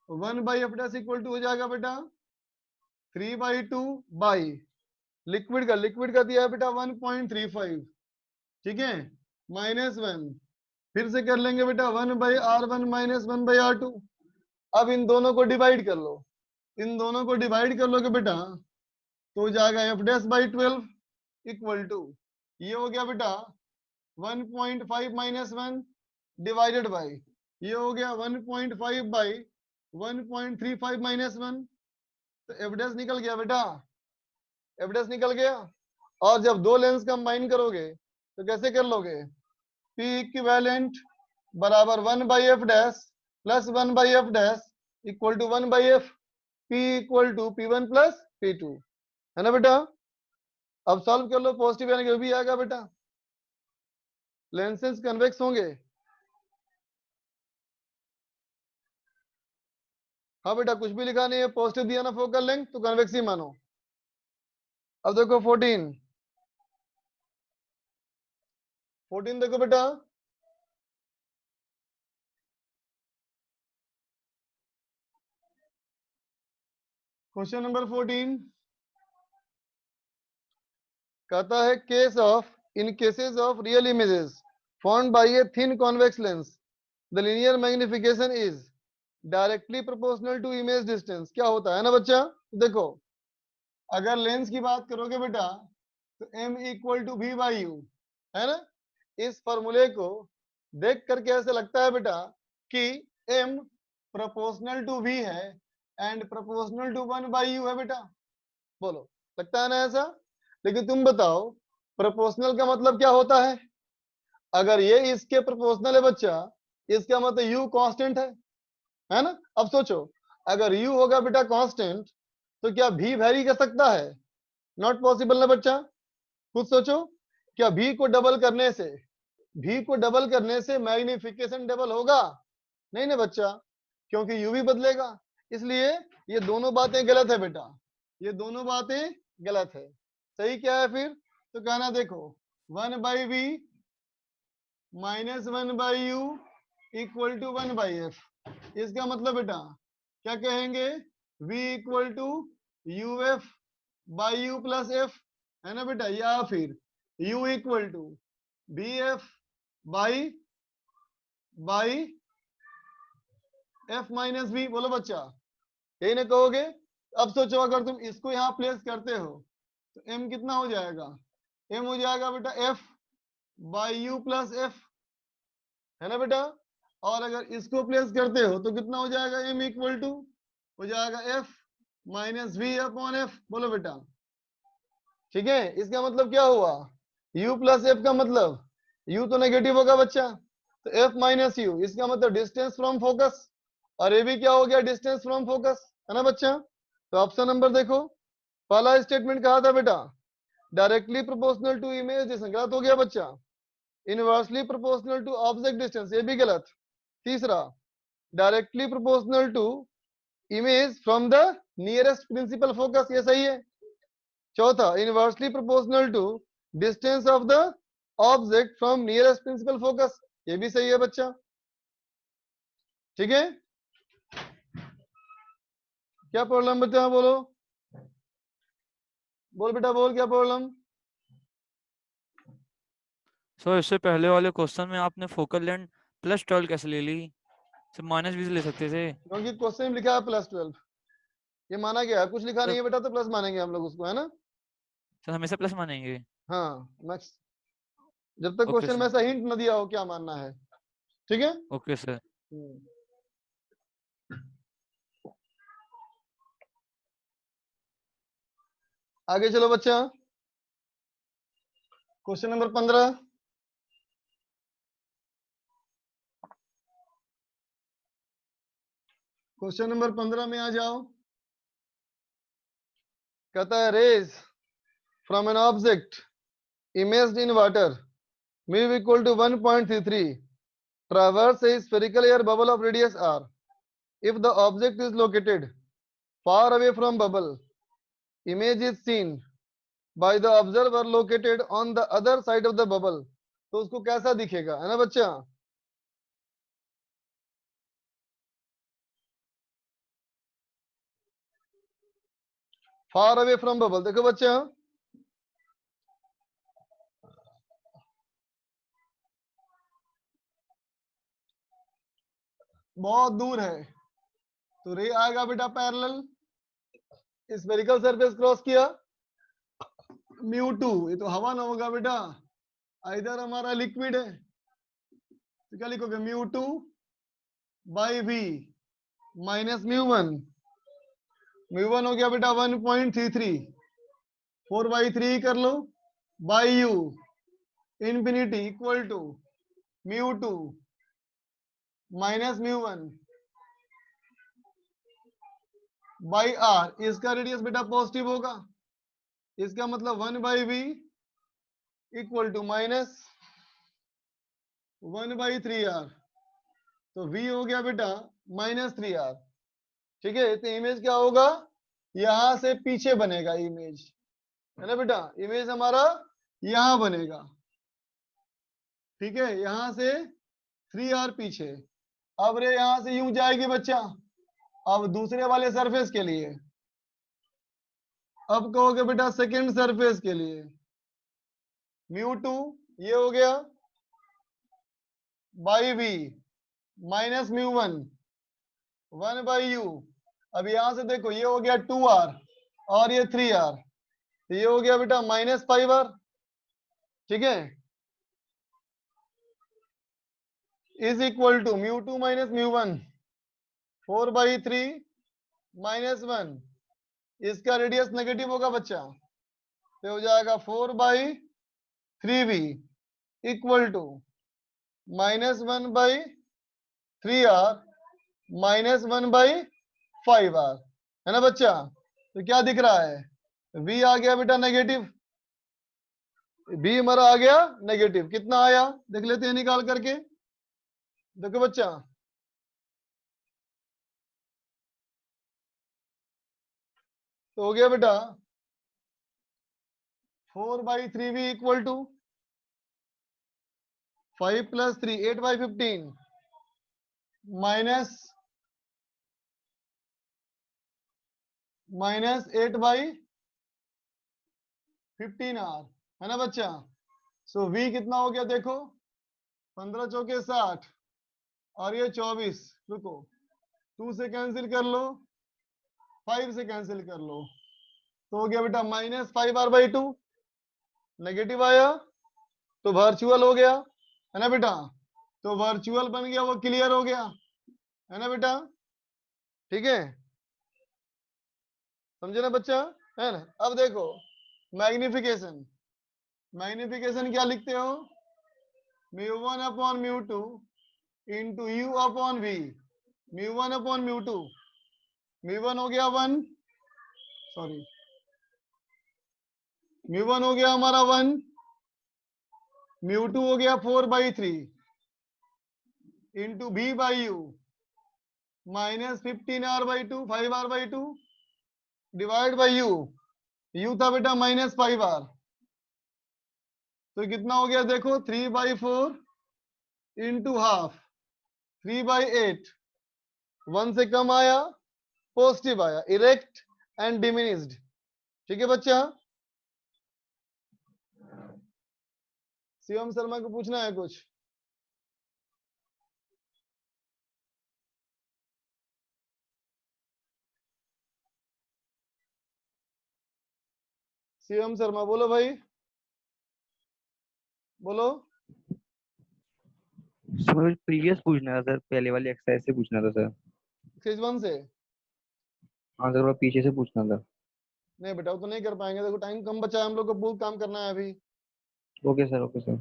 1/f डैश इक्वल टू हो जाएगा बेटा 3/2 बाई लिक्विड का दिया है बेटा 1.35, ठीक है, -1, फिर से कर लेंगे बेटा 1/r1 -1/r2। अब इन दोनों को डिवाइड कर लो, इन दोनों को डिवाइड कर लोगे बेटा तो हो जाएगा f dash by 12 equal to, ये हो गया बेटा 1.5 -1 डिवाइडेड बाई, ये हो गया 1.5 बाई 1.35 -1, तो एफ डैश निकल गया बेटा, एफ डैश निकल गया। और जब दो लेंस कंबाइन करोगे तो कैसे कर लोगे? P इक्विवेलेंट बराबर 1/f dash plus 1/f dash equal to 1/f, P equal to P1 plus P2, है ना बेटा? अब सॉल्व कर लो, पॉजिटिव यानी कि भी आएगा बेटा, लेंसेज कन्वेक्स होंगे। हाँ बेटा, कुछ भी लिखा नहीं है, पॉजिटिव दिया ना फोकल लेंथ तो कन्वेक्स ही मानो। अब देखो 14 देखो बेटा, क्वेश्चन नंबर 14 कहता है case of in cases of real images formed by a thin convex lens the linear magnification is directly proportional to image distance. क्या होता है ना बच्चा? देखो, अगर लेंस की बात करोगे बेटा तो m equal to v by U, है ना? इस फॉर्मूले को देख करके ऐसे लगता है बेटा कि m प्रोपोर्शनल टू v है एंड प्रोपोर्शनल टू 1/u है बेटा, बोलो लगता है ना ऐसा? लेकिन तुम बताओ प्रोपोर्शनल का मतलब क्या होता है? अगर ये इसके प्रोपोर्शनल है बच्चा, इसका मतलब u कांस्टेंट है ना? अब सोचो, अगर u होगा बेटा कांस्टेंट तो क्या v वैरी कर सकता है? नॉट पॉसिबल ना बच्चा। खुद सोचो, क्या v को डबल करने से मैग्निफिकेशन डबल होगा? नहीं ना बच्चा, क्योंकि u भी बदलेगा। इसलिए ये दोनों बातें गलत है बेटा, ये दोनों बातें गलत है। सही क्या है फिर? तो कहना देखो 1/v -1/u equal to 1/f। इसका मतलब बेटा क्या कहेंगे? v equal to U F by U plus F, है ना बेटा, या फिर u equal to B F by F minus V. बोलो बच्चा, यही ना कहोगे। अब सोचो अगर तुम इसको यहाँ प्लेस करते हो तो m कितना हो जाएगा, m हो जाएगा बेटा f by U plus F, है ना बेटा। और अगर इसको प्लेस करते हो तो कितना हो जाएगा, m इक्वल टू हो जाएगा f minus V upon F. बोलो बेटा, ठीक है। इसका मतलब क्या हुआ, u प्लस एफ का मतलब u तो नेगेटिव होगा बच्चा, तो f माइनस यू, इसका मतलब डिस्टेंस फ्रॉम फोकस, और ये भी क्या हो गया, डिस्टेंस फ्रॉम फोकस, है ना बच्चा। तो ऑप्शन नंबर देखो, पहला स्टेटमेंट कहा था बेटा directly proportional to image distance, गलत हो गया बच्चा। Inversely proportional to object distance, ये भी गलत। तीसरा, directly proportional to image from the nearest principal focus, ये सही है। चौथा, inversely proportional to distance of the object from nearest principal focus, ये भी सही है बच्चा, ठीक है। क्या प्रॉब्लम बच्चा, बोलो बोल बेटा बोल, क्या प्रॉब्लम। सर इससे पहले वाले क्वेश्चन में आपने फोकल लेंथ +12 कैसे ले ली, सर माइनस भी ले सकते थे। क्योंकि क्वेश्चन में लिखा है +12, ये माना गया है, कुछ लिखा नहीं है बेटा तो प्लस मानेंगे हम लोग उसको, है ना। सर हमेशा प्लस मानेंगे। हाँ मैक्स, जब तक ओके क्वेश्चन में सर। ऐसा हिंट न दिया हो क्या मानना है, ठीक है। Okay sir. आगे चलो बच्चा, क्वेश्चन नंबर 15। क्वेश्चन नंबर 15 में आ जाओ। कहता है rays from an object imaged in water mu equal to 1.33 traverse a spherical air bubble of radius r. If the object is located far away from bubble, image is seen by the observer located on the other side of the bubble. तो उसको कैसा दिखेगा, है ना बच्चा। Far away from bubble, देखो बच्चा, बहुत दूर है तो रे आएगा बेटा पैरेलल, स्फेरिकल सरफेस क्रॉस किया, μ2, ये तो हवा ना होगा बेटा, इधर हमारा लिक्विड है, तो क्या लिखोगे, μ2 बाई v माइनस μ1, μ1 हो गया बेटा 1.33, 4/3 कर लो, by u infinity equal to μ2 minus μ1 by r। इसका रेडियस बेटा पॉजिटिव होगा, इसका मतलब 1/v equal to minus 1/3r, तो v हो गया बेटा -3r, ठीक है। तो इमेज क्या होगा, यहां से पीछे बनेगा इमेज, है ना बेटा, इमेज हमारा यहां बनेगा, ठीक है, यहां से 3r पीछे। अब रे यहां से यूं जाएगी बच्चा, अब दूसरे वाले सरफेस के लिए, अब कहोगे बेटा सेकेंड सरफेस के लिए μ2 ये हो गया बाई v माइनस μ1 1/u। अब यहां से देखो ये हो गया 2r और ये 3r, तो ये हो गया बेटा -5r, ठीक है, इज इक्वल टू μ2 माइनस μ1 4/3 -1, इसका रेडियस नेगेटिव होगा बच्चा, तो हो जाएगा 4/3v equal to -1/3r -1/5r, है ना बच्चा। तो क्या दिख रहा है, v आ गया बेटा नेगेटिव, v हमारा आ गया नेगेटिव, कितना आया देख लेते हैं निकाल करके, देखो बच्चा, तो हो गया बेटा 4/3v equal to 5 + 3 8/15 minus -8/15R है ना बच्चा। सो v कितना हो गया देखो, 15 चौके 60 और ये 24। रुको 2 से कैंसिल कर लो, 5 से कैंसिल कर लो, तो हो गया बेटा -5R/2। नेगेटिव आया तो वर्चुअल हो गया है ना बेटा, तो वर्चुअल बन गया, वो क्लियर हो गया है ना बेटा। ठीक है, समझे ना बच्चा, है ना। अब देखो मैग्निफिकेशन, मैग्निफिकेशन क्या लिखते हो, μ1/μ2 इंटू u/v, μ1/μ2, μ1 हो गया 1, सॉरी μ1 हो गया हमारा 1, μ2 हो गया 4/3 into v/u -15R/2, 5R/2 divide by u था बेटा -5R, तो कितना हो गया देखो 3/4 इंटू हाफ, 3/8, 1 से कम आया पॉजिटिव आया, इरेक्ट एंड डिमिनिश्ड। ठीक है बच्चा, शिवम शर्मा को पूछना है कुछ। शिवम शर्मा बोलो भाई, बोलो। सर प्रीवियस पूछना था सर, पहले वाली एक्सरसाइज से पूछना था सर। एक्सरसाइज 1 से हाँ सर, वो पीछे से पूछना था। नहीं बेटा, वो तो नहीं कर पाएंगे, देखो टाइम कम बचा है, हम लोग को बहुत काम करना है अभी। Okay sir, okay sir.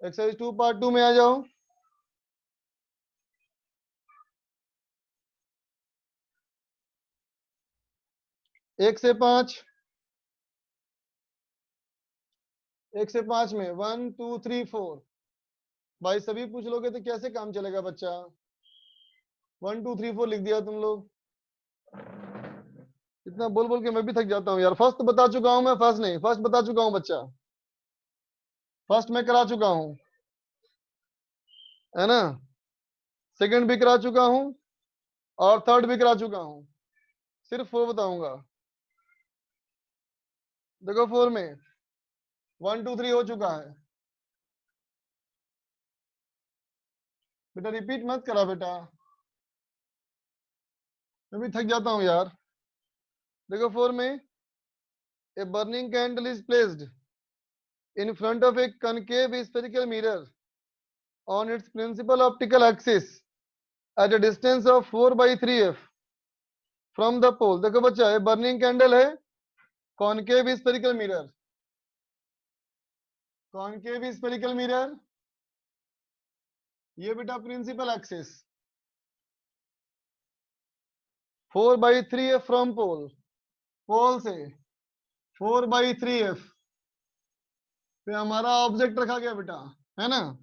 Exercise 2 part 2 में आ जाओ। एक से 5 में 1 2 3 4 भाई सभी पूछ लोगे तो कैसे काम चलेगा बच्चा। 1 2 3 4 लिख दिया तुम लोग, इतना बोल बोल के मैं भी थक जाता हूँ यार। फर्स्ट बता चुका हूँ मैं, फर्स्ट नहीं, फर्स्ट बता चुका हूँ बच्चा, फर्स्ट मैं करा चुका हूँ है ना, सेकंड भी करा चुका हूँ और थर्ड भी करा चुका हूँ, सिर्फ 4 बताऊंगा। देखो 4 में 1 2 3 हो चुका है बेटा, रिपीट मत करा बेटा, मैं भी थक जाता हूँ यार। देखो 4 में a burning candle is placed in front of a concave spherical mirror on its principal optical axis at a distance of 4/3f from the pole। देखो बच्चा, ये बर्निंग कैंडल है, concave spherical mirror, concave spherical mirror, ये बेटा principal axis 4/3f from pole, pole से 4/3f पे हमारा object रखा गया बेटा, है ना।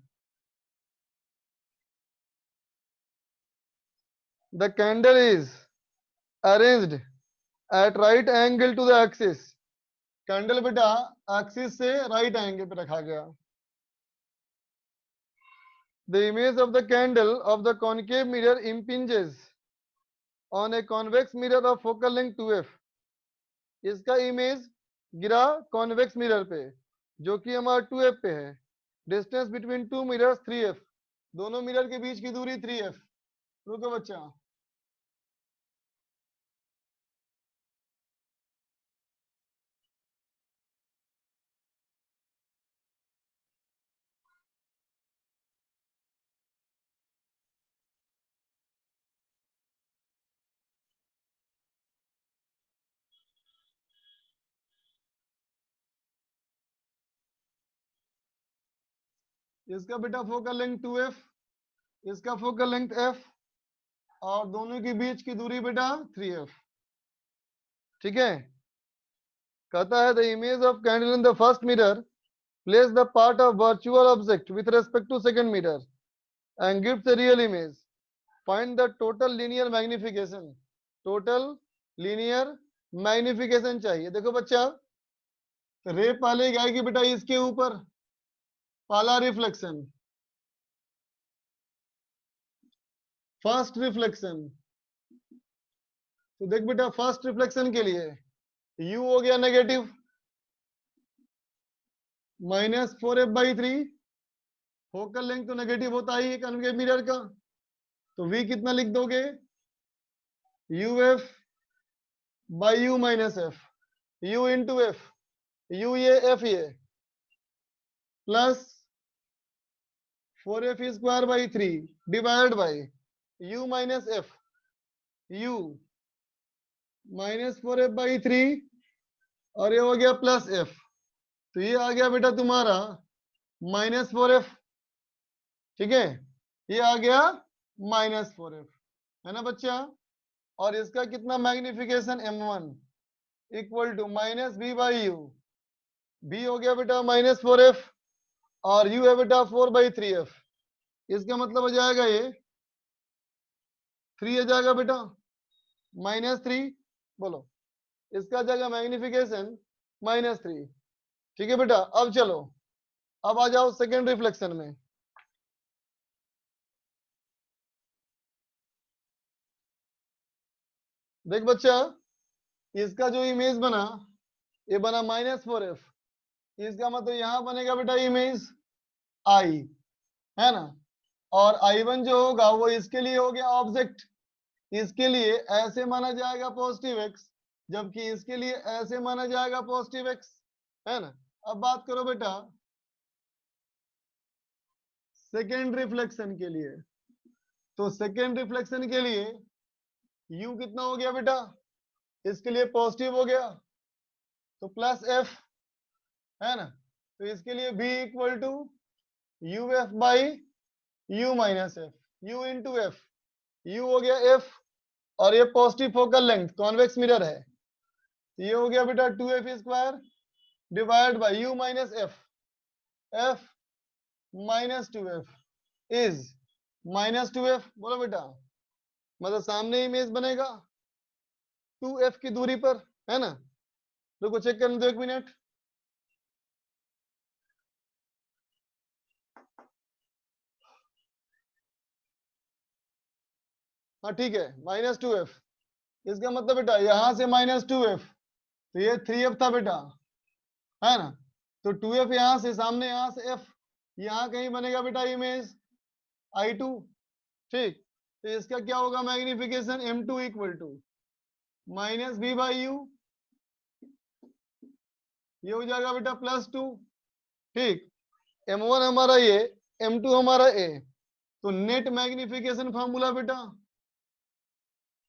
The candle is arranged at right angle to the axis, candle बेटा एक्सिस से राइट एंगल पे रखा गया। The image of the candle of the concave mirror impinges on a convex mirror of focal length 2f। इसका image गिरा convex mirror पे जो कि हमारा 2f पे है। Distance between two mirrors 3f, दोनों मिरर के बीच की दूरी 3f। रुको बच्चा, इसका बेटा फोकल लेंथ 2f, इसका फोकल लेंथ f, और दोनों के बीच की दूरी बेटा 3f। ठीक है, कहता है the image of candle in the first mirror place the part of virtual object with respect to second mirror and gives the real image. Find the total linear magnification, total linear magnification चाहिए। देखो बच्चा, रे पहले आएगी बेटा इसके ऊपर, पहला रिफ्लेक्शन, फर्स्ट रिफ्लेक्शन, तो देख बेटा फर्स्ट रिफ्लेक्शन के लिए u हो गया नेगेटिव -4f/3, फोकल लेंथ तो नेगेटिव होता ही है कॉन्वेक्स मिरर का, तो v कितना लिख दोगे uf/u - f, u into f, u ये f ये plus 4f²/3 divide by u minus f, u -4f/3 और ये हो गया प्लस f, तो ये आ गया बेटा तुम्हारा -4f, ठीक है, ये आ गया -4f, है ना बच्चा। और इसका कितना magnification m1 equal to -b/u, b हो गया बेटा -4f और u है बेटा 4/3f, इसका मतलब हो जाएगा ये 3 आ जाएगा बेटा -3, बोलो इसका जाएगा मैग्निफिकेशन -3, ठीक है बेटा। अब चलो अब आ जाओ सेकेंड रिफ्लेक्शन में। देख बच्चा इसका जो इमेज बना ये बना -4f, इसका मतलब यहां बनेगा बेटा इमेज आई, है ना, और I1 जो होगा वो इसके लिए हो गया ऑब्जेक्ट, इसके लिए ऐसे माना जाएगा पॉजिटिव x, जबकि इसके लिए ऐसे माना जाएगा पॉजिटिव x, है ना। अब बात करो बेटा सेकेंड रिफ्लेक्शन के लिए, तो सेकेंड रिफ्लेक्शन के लिए u कितना हो गया बेटा, इसके लिए पॉजिटिव हो गया तो प्लस f, है ना, तो इसके लिए b equal to uf/u minus f, u into f, u हो गया f और ये positive focal length convex mirror है, ये हो गया बेटा 2f² divide by u minus f, f -2f is -2f, बोलो बेटा, मतलब सामने इमेज बनेगा 2f की दूरी पर, है ना। रुको चेक करने दो 1 मिनट, हाँ ठीक है -2f, इसका मतलब बेटा यहां से -2f, तो ये 3f था बेटा, है ना, तो 2f यहां से सामने, यहां से f, यहां कहीं बनेगा बेटा इमेज I2, ठीक, तो इसका क्या होगा magnification m2 equal to -b/u, ये हो जाएगा बेटा +2, ठीक, m1 हमारा ये, m2 हमारा a, तो नेट मैग्निफिकेशन फार्मूला बेटा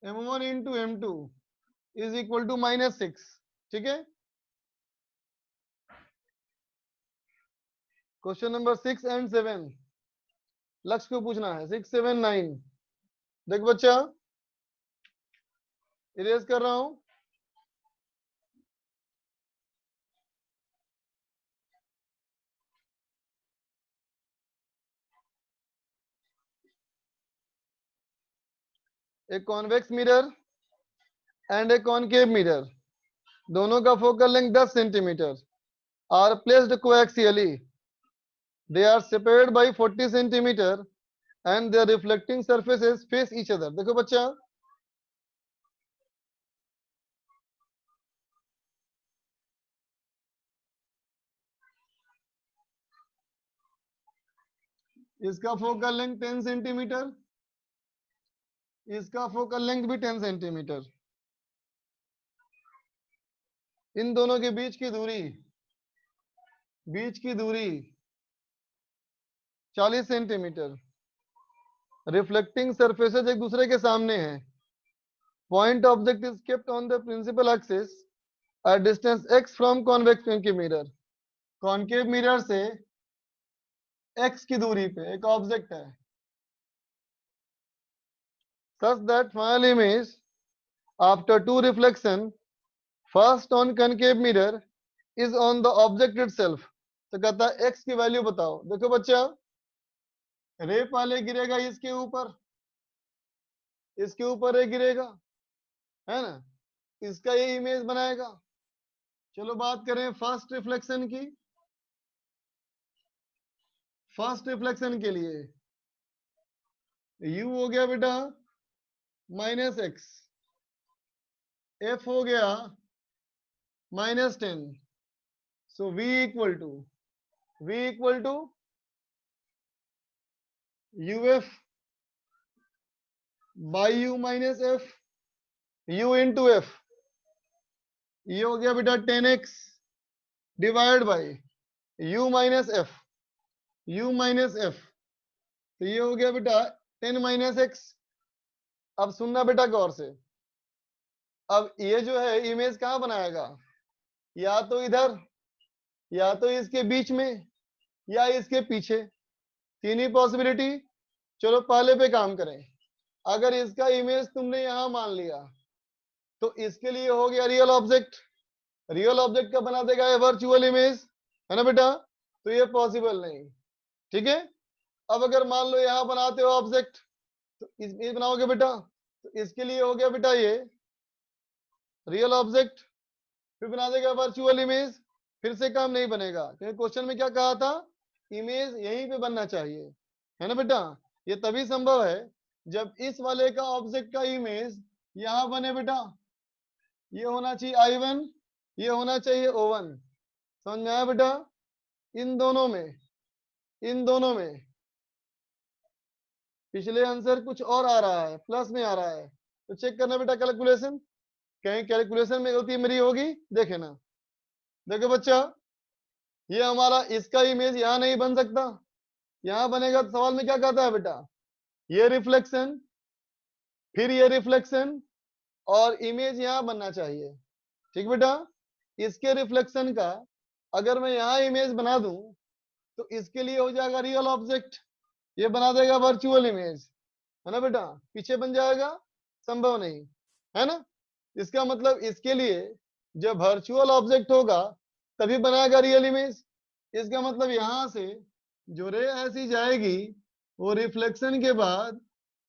m1 into m2 is equal to -6, ठीक है। क्वेश्चन नंबर 6 एंड 7 लक्ष्य को पूछना है, 6, 7, 9। देख बच्चा इरेज कर रहा हूं, एक convex mirror and a concave mirror, दोनों का focal length 10 centimetre, are placed coaxially, they are separated by 40 centimetre and their reflecting surfaces face each other. देखो बच्चा इसका फोकल लेंथ 10 सेंटीमीटर, इसका फोकल लेंथ भी 10 सेंटीमीटर, इन दोनों के बीच की दूरी 40 सेंटीमीटर, रिफ्लेक्टिंग सरफेसेस एक दूसरे के सामने हैं, point object is kept on the principal axis at distance x from convex concave mirror, concave mirror से x की दूरी पे एक ऑब्जेक्ट है, such that final image after two reflection first on concave mirror is on the object itself। तो कहता है x की वैल्यू बताओ। देखो बच्चा रे पहले गिरेगा इसके ऊपर रे गिरेगा, है ना, इसका ये इमेज बनाएगा। चलो बात करें फर्स्ट रिफ्लेक्शन की, फर्स्ट रिफ्लेक्शन के लिए u हो गया बेटा -x, एफ हो गया -10, so v equal to uf by u minus F, u into F, ये हो गया बेटा 10x divide by u minus F, तो ये हो गया बेटा 10 माइनस एक्स। अब सुनना बेटा गौर से, अब ये जो है इमेज कहाँ बनाएगा, या तो इधर, या तो इसके बीच में, या इसके पीछे, तीन ही पॉसिबिलिटी। चलो पहले पे काम करें। अगर इसका इमेज तुमने यहां मान लिया तो इसके लिए हो गया रियल ऑब्जेक्ट। रियल ऑब्जेक्ट का बना देगा ये वर्चुअल इमेज, है ना बेटा, तो ये पॉसिबल नहीं। ठीक है, अब अगर मान लो यहां बनाते हो ऑब्जेक्ट तो इस बनाओगे बेटा, तो इसके लिए हो गया बेटा ये रियल ऑब्जेक्ट, फिर बना देगा वर्चुअल इमेज, फिर से काम नहीं बनेगा क्योंकि क्वेश्चन में क्या कहा था, इमेज यहीं पे बनना चाहिए, है ना बेटा। ये तभी संभव है जब इस वाले का ऑब्जेक्ट का इमेज यहां बने बेटा, ये होना चाहिए I1, ये होना चाहिए O1। समझ में आया बेटा, इन दोनों में पिछले आंसर कुछ और आ रहा है, प्लस में आ रहा है, तो चेक करना बेटा कैलकुलेशन, कहीं कैलकुलेशन में गलती मेरी होगी, देखे ना। देखो बच्चा, ये हमारा इसका इमेज यहाँ नहीं बन सकता, यहाँ बनेगा तो सवाल में क्या कहता है बेटा, ये रिफ्लेक्शन, फिर ये रिफ्लेक्शन, और इमेज यहाँ बनना चाहिए। ठीक बेटा, इसके रिफ्लेक्शन का अगर मैं यहाँ इमेज बना दूं तो इसके लिए हो जाएगा रियल ऑब्जेक्ट, ये बना देगा वर्चुअल इमेज, है ना बेटा, पीछे बन जाएगा, संभव नहीं, है ना। इसका मतलब इसके लिए जब वर्चुअल ऑब्जेक्ट होगा तभी बनाएगा रियल इमेज। इसका मतलब यहां से जो रे ऐसी जाएगी वो रिफ्लेक्शन के बाद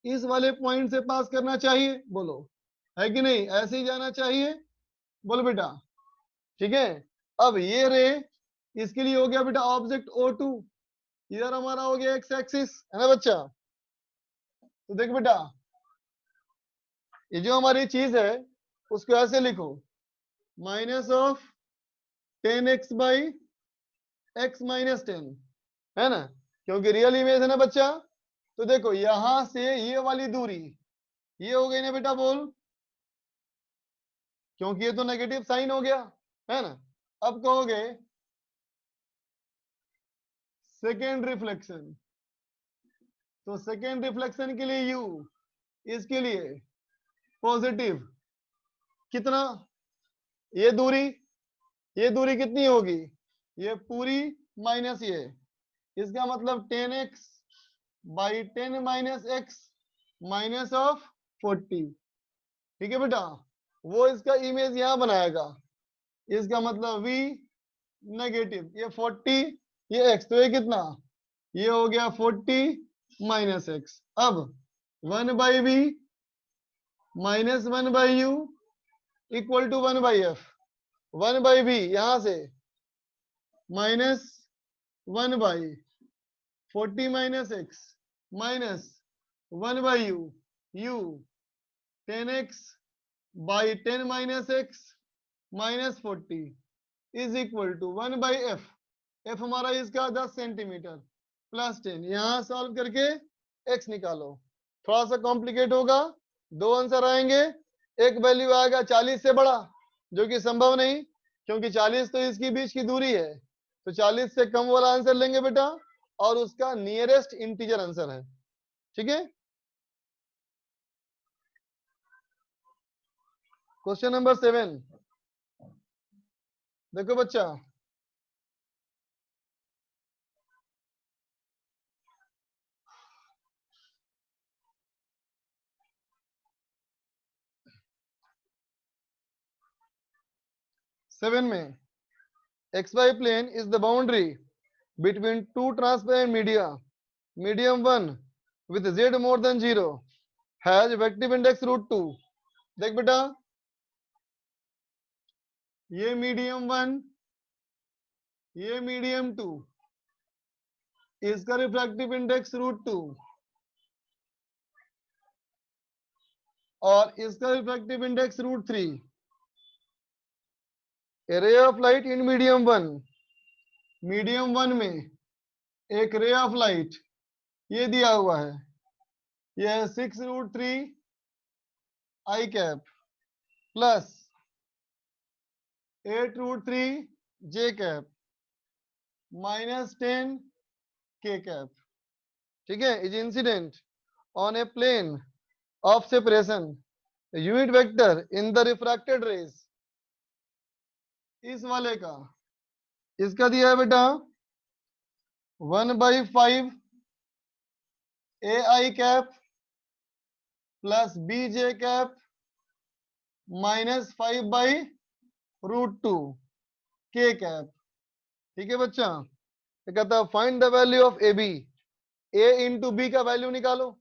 इस वाले पॉइंट से पास करना चाहिए, बोलो है कि नहीं, ऐसे ही जाना चाहिए, बोलो बेटा। ठीक है, अब ये रे इसके लिए हो गया बेटा ऑब्जेक्ट O2, इधर हमारा हो गया एक्स एक्सिस, है ना बच्चा। तो देख बेटा, ये जो हमारी चीज है उसको ऐसे लिखो, -10x बाई x माइनस 10, है ना, क्योंकि रियल इमेज है ना बच्चा। तो देखो यहां से ये वाली दूरी ये हो गई ना बेटा, बोल, क्योंकि ये तो नेगेटिव साइन हो गया, है ना। अब कहोगे सेकेंड रिफ्लेक्शन, तो सेकेंड रिफ्लेक्शन के लिए u, इसके लिए पॉजिटिव, कितना, ये दूरी कितनी होगी, ये पूरी माइनस ये, इसका मतलब 10x by 10 minus X minus of 40। ठीक है बेटा, वो इसका इमेज यहां बनाएगा, इसका मतलब v नेगेटिव, ये 40, ये x, तो ये कितना, ये हो गया 40 माइनस एक्स। अब 1 by v minus 1 by u equal to 1 by f, 1 by v यहां से minus 1 by 40 minus X minus 1 by u 10x by 10 minus X minus 40 is equal to 1 by f, f हमारा इसका 10 centimetre plus 10, यहां solve करके x निकालो, थोड़ा सा complicate होगा, दो आंसर आएंगे, एक वैल्यू आएगा 40 से बड़ा जो कि संभव नहीं, क्योंकि 40 तो इसकी बीच की दूरी है, तो 40 से कम वाला आंसर लेंगे बेटा, और उसका नियरेस्ट इंटीजर आंसर है। ठीक है, क्वेश्चन नंबर 7, देखो बच्चा, सेवन में xy plane is the boundary between two transparent media, medium 1 with z more than 0 has vective index √2। देख बेटा, ये मीडियम 1, ये मीडियम 2, इसका रिफ्रैक्टिव इंडेक्स √2 और इसका refractive index √3, A ray of light in medium one, medium one में एक ray of light ये दिया हुआ है, ये है 6√3 I cap plus 8√3 J cap minus 10 K cap, ठीक है, is incident on a plane of separation unit vector in the refracted rays. इस वाले का, इसका दिया है बेटा 1/5 A I cap plus B J cap minus 5/√2 K cap, ठीक है बच्चा। ये कहता है find the value of A B, A into B का वैल्यू निकालो,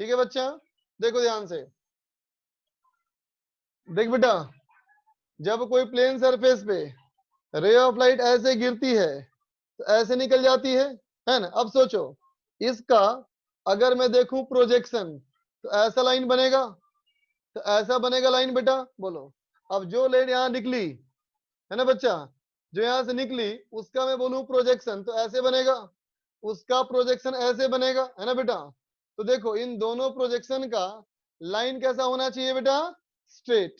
ठीक है बच्चा। देखो ध्यान से, देख बेटा, जब कोई प्लेन सरफेस पे रे ऑफ लाइट ऐसे गिरती है तो ऐसे निकल जाती है ना। अब सोचो, इसका अगर मैं देखूं प्रोजेक्शन तो ऐसा लाइन बनेगा, तो ऐसा बनेगा लाइन बेटा, बोलो। अब जो लाइन यहाँ निकली है ना बच्चा, जो यहाँ से निकली उसका मैं बोलूं प्रोजेक्शन तो ऐसे बनेगा, उसका प्रोजेक्शन ऐसे बनेगा, है ना बेटा। तो देखो इन दोनों प्रोजेक्शन का लाइन कैसा होना चाहिए बेटा, स्ट्रेट,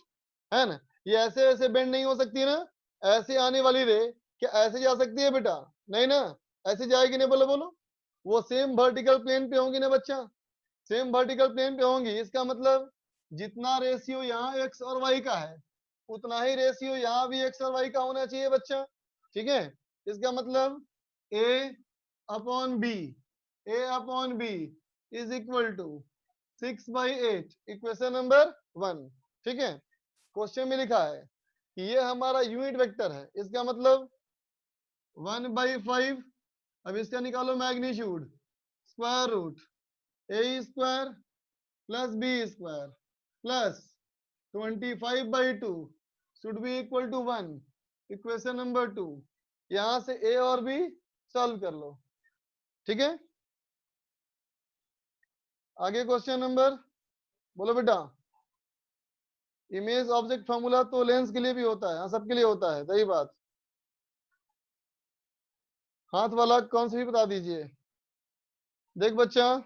है ना। ये ऐसे ऐसे बेंड नहीं हो सकती ना, ऐसे आने वाली रे क्या ऐसे जा सकती है बेटा, नहीं ना, ऐसे जाएगी नहीं, बोलो बोलो। वो सेम वर्टिकल प्लेन पे होंगी ना बच्चा, सेम वर्टिकल प्लेन पे होंगी। इसका मतलब जितना रेशियो यहाँ एक्स और वाई का है उतना ही रेशियो यहाँ भी एक्स और वाई का होना चाहिए बच्चा, ठीक है। इसका मतलब A upon B, A upon B is equal to 6/8, equation number 1, ठीक है। क्वेश्चन में लिखा है कि ये हमारा यूनिट वेक्टर है, इसका मतलब 1/5, अब इसका निकालो magnitude, square root A square plus B square plus 25/2 should be equal to 1, equation number 2। यहां से ए और बी सॉल्व कर लो, ठीक है। आगे क्वेश्चन नंबर, बोलो बेटा। इमेज ऑब्जेक्ट फॉर्मूला तो लेंस के लिए भी होता है, हाँ सबके लिए होता है, सही बात। हाथ वाला कौन सी भी बता दीजिए। देख बच्चा,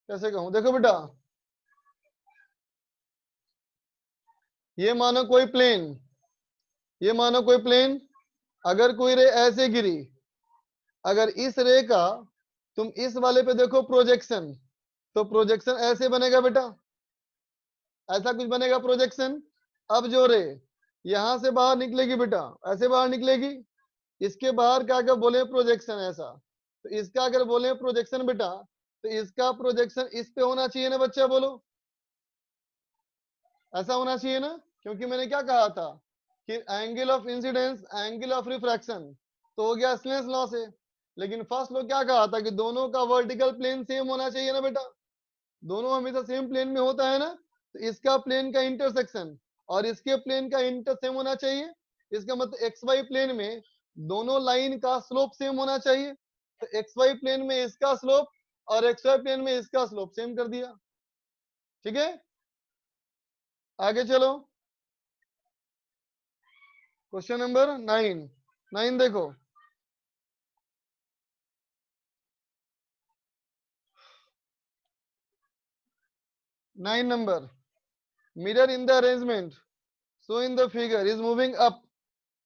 कैसे कहूं, देखो बेटा, ये मानो कोई प्लेन, ये मानो कोई प्लेन, अगर कोई रे ऐसे गिरी, अगर इस रे का तुम इस वाले पे देखो प्रोजेक्शन, तो प्रोजेक्शन ऐसे बनेगा बेटा, ऐसा कुछ बनेगा प्रोजेक्शन। अब जो रे यहां से बाहर निकलेगी बेटा, ऐसे बाहर निकलेगी, इसके बाहर क्या क्या बोले प्रोजेक्शन ऐसा, तो इसका अगर बोले प्रोजेक्शन बेटा, तो इसका प्रोजेक्शन इस पे होना चाहिए ना बच्चा, बोलो ऐसा होना चाहिए ना। क्योंकि मैंने क्या कहा था कि angle of incidence angle of refraction तो हो गया स्नेल्स लॉ से, लेकिन फर्स्ट लॉ क्या कहा था कि दोनों का वर्टिकल प्लेन सेम होना चाहिए ना बेटा, दोनों हमेशा सेम प्लेन में होता है ना। तो इसका प्लेन का इंटरसेक्शन और इसके प्लेन का इंटर सेम होना चाहिए, इसका मतलब एक्स वाई प्लेन में दोनों लाइन का स्लोप सेम होना चाहिए। तो एक्स वाई प्लेन में इसका स्लोप और एक्स वाई प्लेन में इसका स्लोप सेम कर दिया, ठीक है। आगे चलो, क्वेश्चन नंबर 9 देखो, nine number, mirror in the arrangement so in the figure is moving up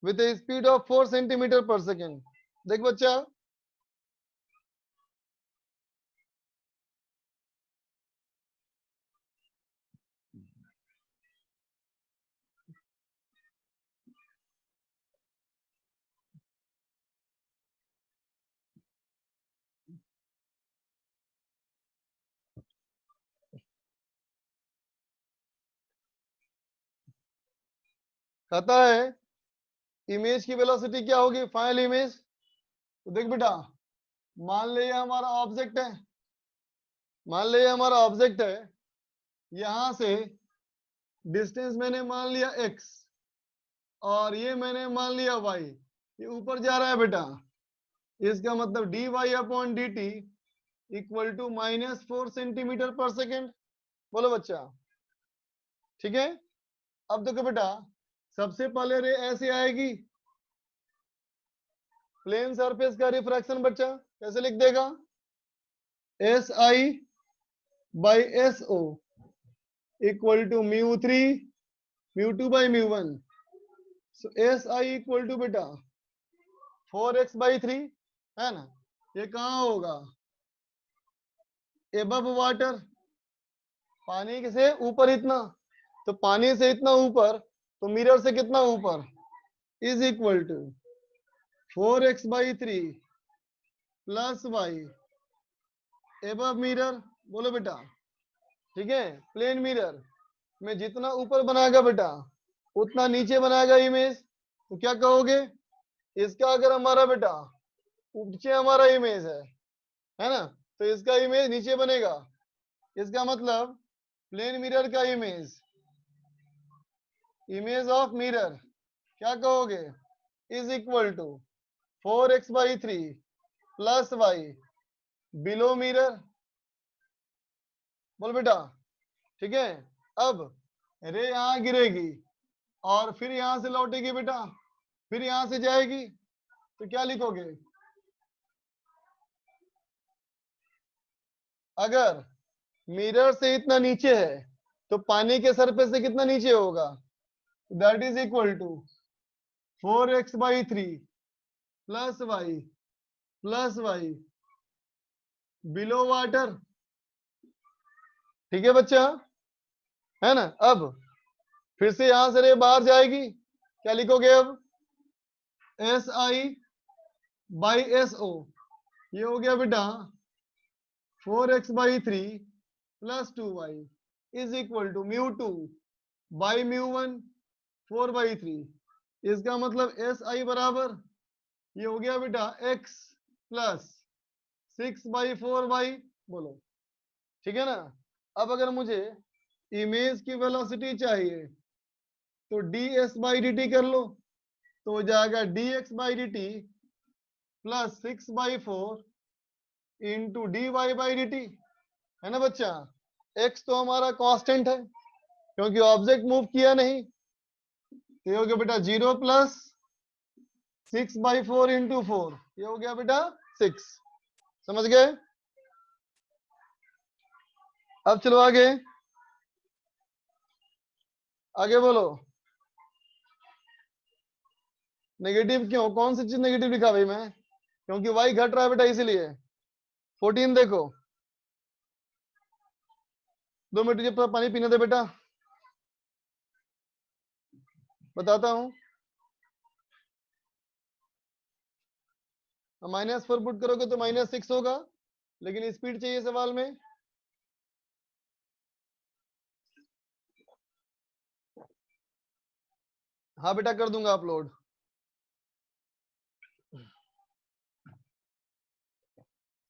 with a speed of 4 centimeter per second। देख बच्चा, कहता है इमेज की वेलोसिटी क्या होगी, फाइनल इमेज। तो देख बेटा, मान ले ये हमारा ऑब्जेक्ट है, मान ले ये हमारा ऑब्जेक्ट है, यहां से डिस्टेंस मैंने मान लिया x और ये मैंने मान लिया y, ये ऊपर जा रहा है बेटा, इसका मतलब dy upon dt equal to -4 centimetre पर सेकेंड। बोलो बच्चा, ठीक है। अब देखो बेटा, सबसे पहले रे ऐसे आएगी, प्लेन सरफेस का रिफ्रैक्शन बच्चा कैसे लिख देगा, S I by S O equal to mu 3 mu 2 by mu 1। So S I equal to बेटा 4x/3 है ना। ये कहाँ होगा, एबव वाटर, पानी के से ऊपर इतना, तो पानी से इतना ऊपर तो मिरर से कितना ऊपर, is equal to 4x/3 plus Y above mirror. बोलो बेटा, ठीक है। प्लेन मिरर में जितना ऊपर बनाएगा बेटा उतना नीचे बनाएगा इमेज, तो क्या कहोगे, इसका अगर हमारा बेटा नीचे हमारा इमेज है ना, तो इसका इमेज नीचे बनेगा। इसका मतलब प्लेन मिरर का इमेज ऑफ मिरर क्या कहोगे, is equal to 4x/3 plus Y below mirror. बोल बेटा, ठीक है। अब रे यहां गिरेगी और फिर यहां से लौटेगी बेटा, फिर यहां से जाएगी, तो क्या लिखोगे, अगर मिरर से इतना नीचे है तो पानी के सरफेस से कितना नीचे होगा, that is equal to 4x/3 plus Y below water. ठीक है बच्चा, है ना। अब फिर से यहां से रे बाहर जाएगी, क्या लिखोगे अब, S I by S O, ये हो गया बेटा 4x/3 plus 2y is equal to mu 2 by mu 1 4/3। इसका मतलब एस आई बराबर ये हो गया बेटा x प्लस 6/4y। बोलो, ठीक है ना। अब अगर मुझे इमेज की वेलोसिटी चाहिए तो ds/dt कर लो, तो हो जाएगा dx/dt प्लस 6/4 इंटू dy/dt, है ना बच्चा। x तो हमारा कांस्टेंट है क्योंकि ऑब्जेक्ट मूव किया नहीं, तो ये हो गया बेटा 0 प्लस 6/4 इंटू 4, ये हो गया बेटा 6। समझ गए। अब चलो आगे, आगे बोलो। नेगेटिव क्यों, कौन सी चीज नेगेटिव लिखा भाई मैं, क्योंकि y घट रहा है बेटा इसीलिए। 14 देखो, 2 मिनट जब तक पानी पीने दे बेटा, बताता हूं। -4 पुट करोगे तो -6 होगा, लेकिन स्पीड चाहिए सवाल में। हाँ बेटा कर दूंगा अपलोड।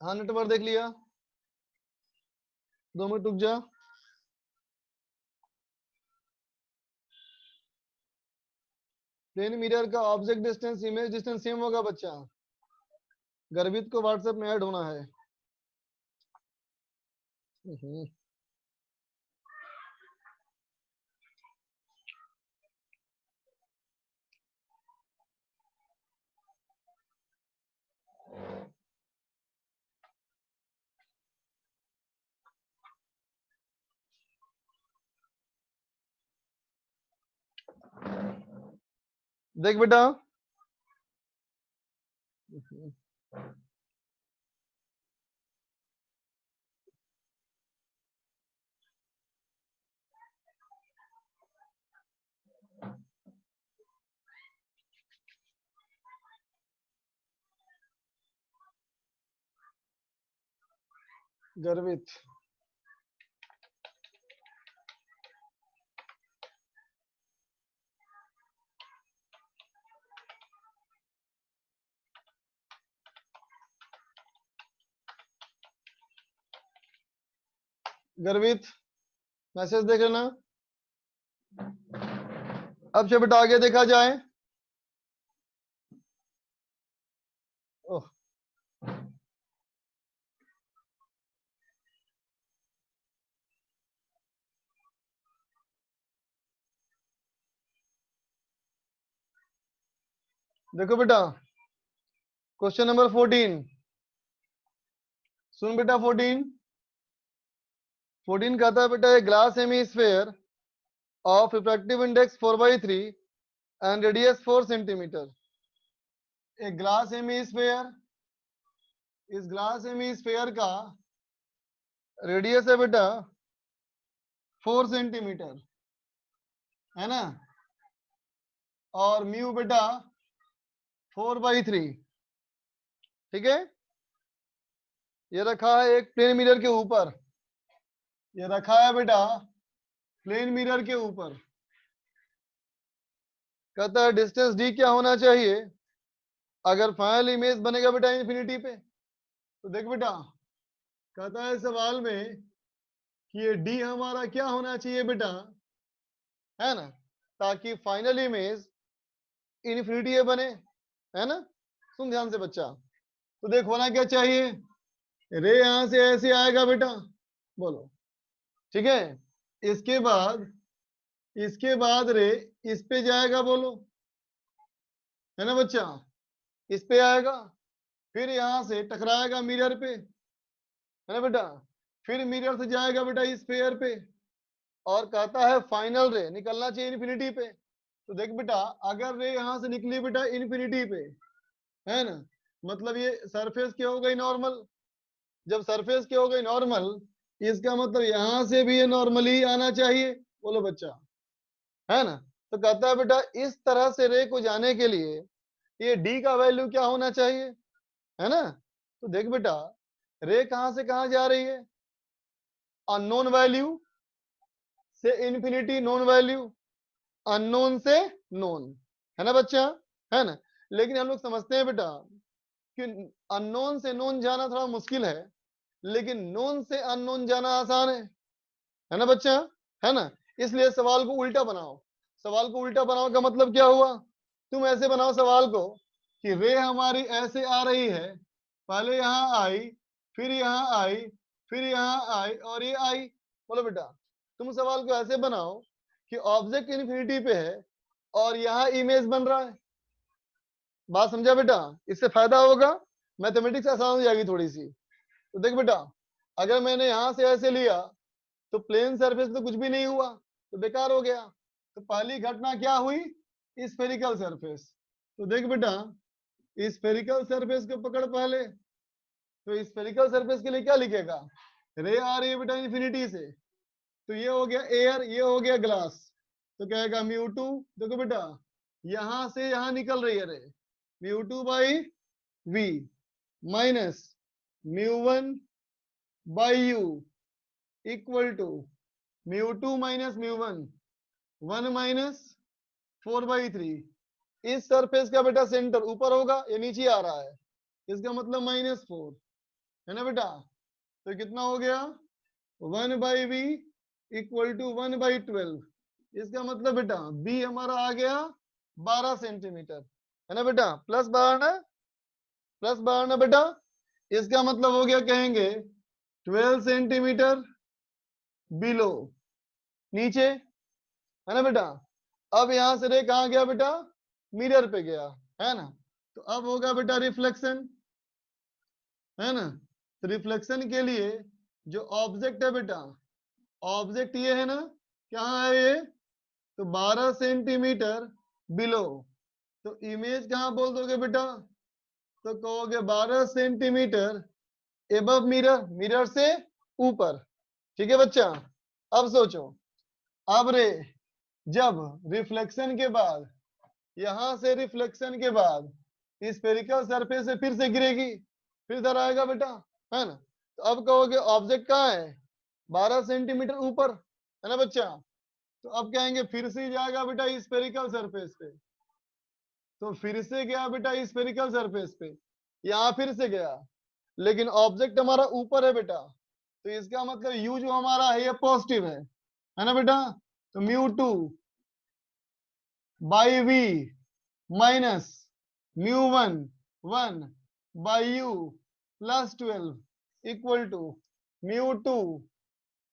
हाँ नेटवर्क देख लिया, 2 मिनट रुक जा। प्लेन मिरर का object distance image distance same होगा बच्चा। गर्भित को व्हाट्सएप में ऐड होना है। देख बेटा, गर्वित गर्वित मैसेज देख लेना। अब से बेटा आगे देखा जाए। ओह, देखो बेटा क्वेश्चन नंबर 14, सुन बेटा 14 कहता है बेटा a glass hemisphere of refractive index 4/3 and radius 4 centimetre. एक ग्लास हेमीस्फेयर, इस ग्लास हेमीस्फेयर का रेडियस है बेटा 4 सेंटीमीटर, है ना, और म्यू बेटा 4/3, ठीक है। ये रखा है एक प्लेन मिरर के ऊपर, ये रखा है बेटा प्लेन मिरर के ऊपर। कहता है डिस्टेंस डी क्या होना चाहिए अगर फाइनल इमेज बनेगा बेटा इन्फिनिटी पे। तो देख बेटा कहता है सवाल में कि ये डी हमारा क्या होना चाहिए बेटा, है ना, ताकि फाइनल इमेज इन्फिनिटी बने, है ना। सुन ध्यान से बच्चा, तो देख होना क्या चाहिए, रे यहां से ऐसे आएगा बेटा, बोलो, ठीक है। इसके बाद रे इस पे जाएगा, बोलो, है ना बच्चा, इस पे आएगा, फिर यहां से टकराएगा मिरर पे, है ना बेटा, फिर मिरर से जाएगा बेटा इस पेयर पे, और कहता है फाइनल रे निकलना चाहिए इन्फिनिटी पे। तो देख बेटा अगर रे यहां से निकली बेटा इन्फिनिटी पे, है ना, मतलब ये सरफेस क्या हो गई नॉर्मल। जब सरफेस क्या हो गई नॉर्मल, इसका मतलब यहां से भी ये नॉर्मली आना चाहिए, बोलो बच्चा, है ना। तो कहता है बेटा इस तरह से रे को जाने के लिए ये डी का वैल्यू क्या होना चाहिए, है ना। तो देख बेटा रे कहां से कहां जा रही है, अननोन वैल्यू से इन्फिनिटी नोन वैल्यू, अननोन से नोन, है ना बच्चा, है ना। लेकिन हम लोग समझते हैं बेटा कि अननोन से नोन जाना थोड़ा मुश्किल है, लेकिन नोन से अननोन जाना आसान है ना बच्चा, है ना। इसलिए सवाल को उल्टा बनाओ। सवाल को उल्टा बनाओ का मतलब क्या हुआ, तुम ऐसे बनाओ सवाल को कि रे हमारी ऐसे आ रही है, पहले यहाँ आई, फिर यहाँ आई, फिर यहाँ आई और ये आई। बोलो बेटा तुम सवाल को ऐसे बनाओ कि ऑब्जेक्ट इन्फिनिटी पे है और यहाँ इमेज बन रहा है। बात समझा बेटा, इससे फायदा होगा, मैथमेटिक्स आसान हो जाएगी थोड़ी सी। तो देख बेटा अगर मैंने यहां से ऐसे लिया तो प्लेन सरफेस तो कुछ भी नहीं हुआ, तो बेकार हो गया। तो पहली घटना क्या हुई, स्फेरिकल सरफेस। तो देख बेटा स्फेरिकल सरफेस को पकड़ पहले, तो स्फेरिकल सरफेस के लिए क्या लिखेगा, रे आ रही है बेटा इन्फिनिटी से, तो ये हो गया एयर, ये हो गया ग्लास, तो कहेगा म्यू2। देखो बेटा यहां से यहां निकल रही है रे, म्यू2/v माइनस म्यू1/u इक्वल टू म्यू2 माइनस म्यू1, 1 माइनस 4/3। इस सरफेस का बेटा सेंटर ऊपर होगा, ये नीचे आ रहा है, इसका मतलब -4, है ना बेटा। तो कितना हो गया 1/v इक्वल टू 1/12। इसका मतलब बेटा b हमारा आ गया 12 सेंटीमीटर, है ना बेटा, प्लस 12 ना बेटा। इसका मतलब हो गया कहेंगे 12 सेंटीमीटर बिलो, नीचे, है ना बेटा। अब यहां से रे कहां गया बेटा, मिरर पे गया, है ना। तो अब होगा बेटा रिफ्लेक्शन, है ना। तो रिफ्लेक्शन के लिए जो ऑब्जेक्ट है बेटा, ऑब्जेक्ट ये है ना, कहाँ है ये, तो 12 सेंटीमीटर बिलो। तो इमेज कहाँ बोल दोगे बेटा, तो कहोगे 12 सेंटीमीटर एबव मिरर, मिरर से ऊपर, ठीक है बच्चा। अब सोचो, अब रे जब रिफ्लेक्शन के बाद, यहां से रिफ्लेक्शन के बाद स्फेरिकल सरफेस से फिर से गिरेगी, फिर इधर आएगा बेटा, है ना। तो अब कहोगे ऑब्जेक्ट कहाँ है, 12 सेंटीमीटर ऊपर, है ना बच्चा। तो अब कहेंगे फिर से जाएगा बेटा स्फेरिकल सरफेस पे, तो फिर से गया बेटा स्फेरिकल सरफेस पे, यहाँ फिर से गया, लेकिन ऑब्जेक्ट हमारा ऊपर है बेटा, तो इसका मतलब यू जो हमारा है ये पॉजिटिव है ना बेटा। तो म्यू2/v माइनस म्यू1/u प्लस 12 इक्वल टू म्यू2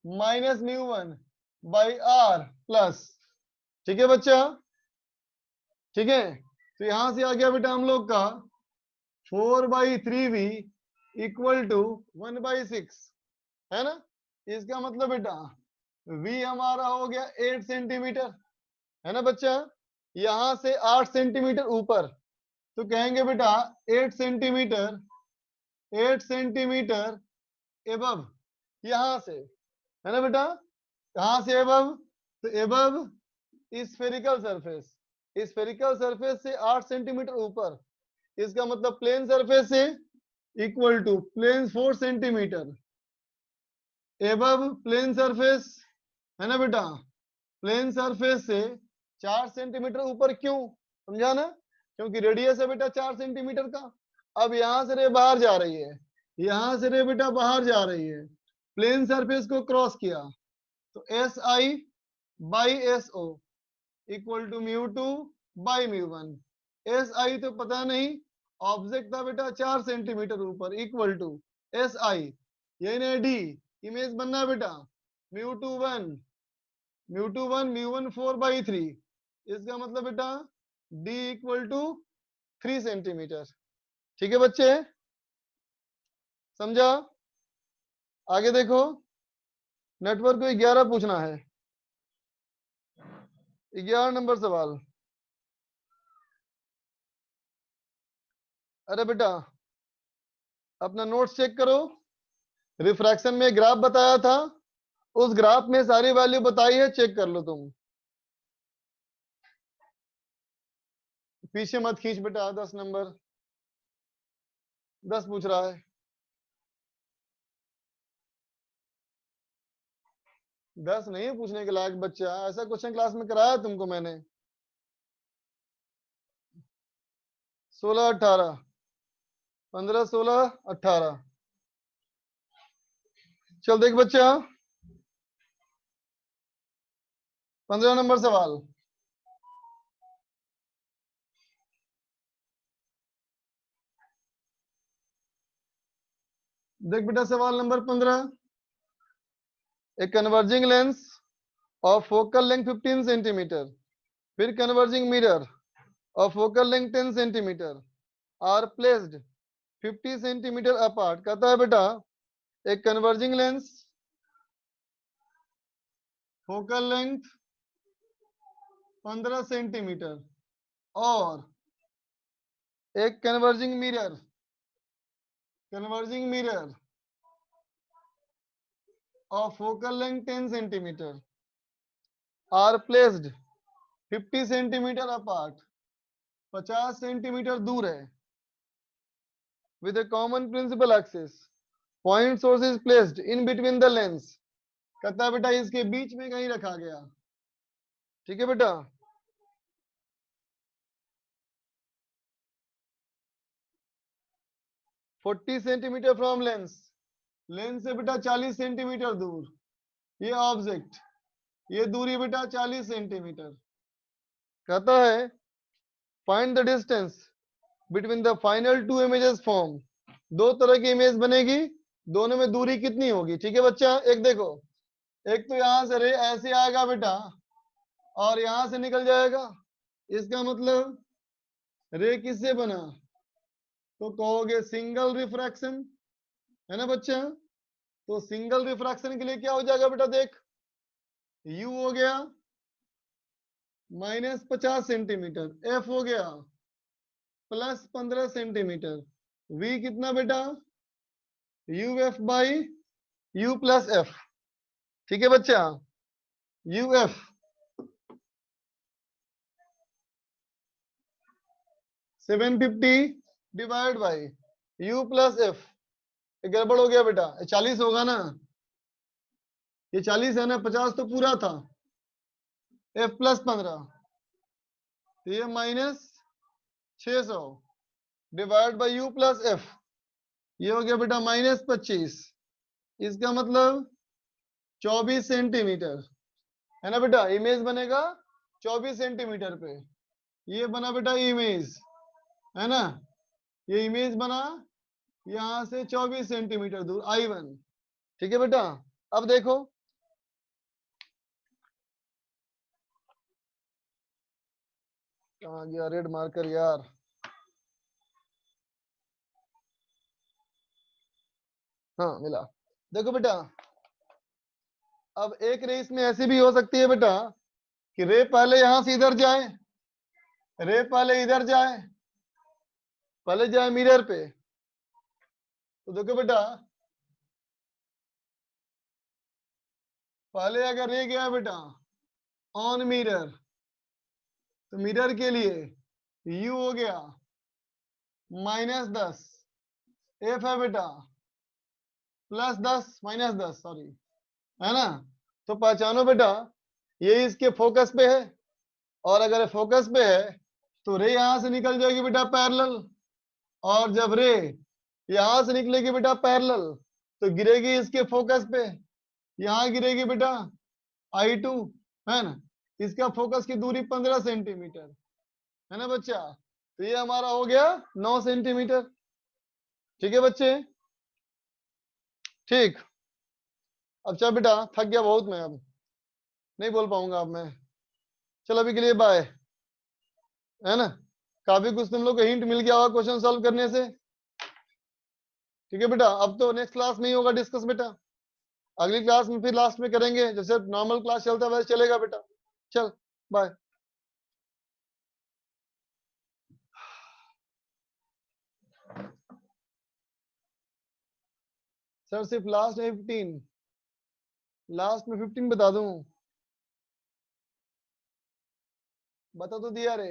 माइनस म्यू1/r प्लस, ठीक है बच्चा, ठीक है। तो यहां से आ गया बेटा हम लोग का 4/3v इक्वल टू 1/6, है ना। इसका मतलब बेटा v हमारा हो गया 8 सेंटीमीटर, है ना बच्चा। यहां से 8 सेंटीमीटर ऊपर, तो कहेंगे बेटा 8 सेंटीमीटर, 8 सेंटीमीटर एबव, यहां से, है ना बेटा। कहां से एबव, तो above spherical surface, spherical surface से 8 सेंटीमीटर ऊपर, इसका मतलब प्लेन सरफेस से equal to plane 4 centimetre above plane surface, है ना बेटा। प्लेन सरफेस से 4 सेंटीमीटर ऊपर, क्यों समझा ना, क्योंकि रेडियस है बेटा 4 सेंटीमीटर का। अब यहां से रे बाहर जा रही है, यहां से रे बेटा बाहर जा रही है, प्लेन सरफेस को क्रॉस किया, तो S I by S O equal to μ2 by μ1। S I तो पता नहीं, ऑब्जेक्ट था बेटा 4 सेंटीमीटर ऊपर, इक्वल टू एस आई, यानी डी, इमेज बनना है बेटा μ2 1, μ2 1 μ1 4/3, इसका मतलब बेटा d इक्वल टू 3 सेंटीमीटर। ठीक है बच्चे, समझा। आगे देखो, नेटवर्क को 11 पूछना है, 11 नंबर सवाल। अरे बेटा अपना नोट्स चेक करो, रिफ्रैक्शन में ग्राफ बताया था, उस ग्राफ में सारी वैल्यू बताई है, चेक कर लो तुम। पीछे मत खींच बेटा, 10 नंबर 10 पूछ रहा है, 10 नहीं है पूछने के लायक बच्चा, ऐसा क्वेश्चन क्लास में कराया तुमको मैंने। 16 18 15 16 18, चल देख बच्चा 15 नंबर सवाल। देख बेटा सवाल नंबर 15, a converging lens of focal length 15 centimetre, फिर converging mirror of focal length 10 centimetre are placed 50 centimetre apart. कहता है बेटा एक converging lens, focal length 15 centimetre और एक converging mirror, converging mirror of focal length 10 centimetre are placed 50 centimetre apart, 50 centimetre दूर है, with a common principal axis, point source is placed in between the lens। कहता है बेटा इसके बीच में कहीं रखा गया। ठीक है बेटा, forty centimetre from lens, lens से बेटा 40 सेंटीमीटर दूर, ये ऑब्जेक्ट, ये दूरी बेटा 40 सेंटीमीटर। कहता है find the distance between the final two images form, दो तरह की इमेज बनेगी, दोनों में दूरी कितनी होगी। ठीक है बच्चा, एक देखो, एक तो यहां से रे ऐसे आएगा बेटा और यहां से निकल जाएगा, इसका मतलब रे किससे बना, तो कहोगे सिंगल रिफ्रैक्शन, है ना बच्चा। तो सिंगल रिफ्रैक्शन के लिए क्या हो जाएगा बेटा, देख u हो गया -50 सेंटीमीटर, f हो गया +15 सेंटीमीटर, v कितना बेटा uf by u plus F. ठीक है बच्चा, uf 750 divide by u plus F, गड़बड़ हो गया बेटा, 40 होगा ना, ये 40 है ना, 50 तो पूरा था, f + 15, तो ये -600 divide by u plus F, ये हो गया बेटा -25, इसका मतलब 24 सेंटीमीटर, है ना बेटा। इमेज बनेगा 24 सेंटीमीटर पे, ये बना बेटा इमेज, है ना, ये इमेज बना यहां से 24 सेंटीमीटर दूर I1। ठीक है बेटा, अब देखो कहाँ गया रेड मार्कर यार? हाँ मिला। देखो बेटा, अब एक रे इसमें ऐसी भी हो सकती है बेटा कि रे पहले यहां से इधर जाए, रे पहले इधर जाए, पहले जाए मिरर पे। तो देखो बेटा, पहले अगर रे गया बेटा ऑन मिरर, तो मिरर के लिए यू हो गया -10, एफ है बेटा +10 -10, सॉरी, है ना? तो पहचानो बेटा, ये इसके फोकस पे है, और अगर फोकस पे है तो रे यहां से निकल जाएगी बेटा पैरेलल, और जब रे यहां से निकलेगी बेटा पैरेलल तो गिरेगी इसके फोकस पे, यहां गिरेगी बेटा I2, है ना? इसका फोकस की दूरी 15 सेंटीमीटर है ना बच्चा? तो ये हमारा हो गया 9 सेंटीमीटर। ठीक है बच्चे? ठीक। अब चल बेटा, थक गया बहुत मैं, अब नहीं बोल पाऊंगा अब मैं। चल अभी के लिए बाय, है ना? काफी कुछ तुम लोग को हिंट मिल गया होगा क्वेश्चन सॉल्व करने से। ठीक है बेटा, अब तो नेक्स्ट क्लास में ही होगा डिस्कस बेटा, अगली क्लास में फिर लास्ट में करेंगे, जैसे नॉर्मल क्लास चलता है वैसे चलेगा बेटा। चल बाय। सर सिर्फ लास्ट में 15, लास्ट में 15 बता दूं? बता तो दिया रे,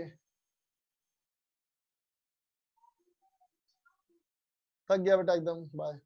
थक गया बेटा एकदम। बाय।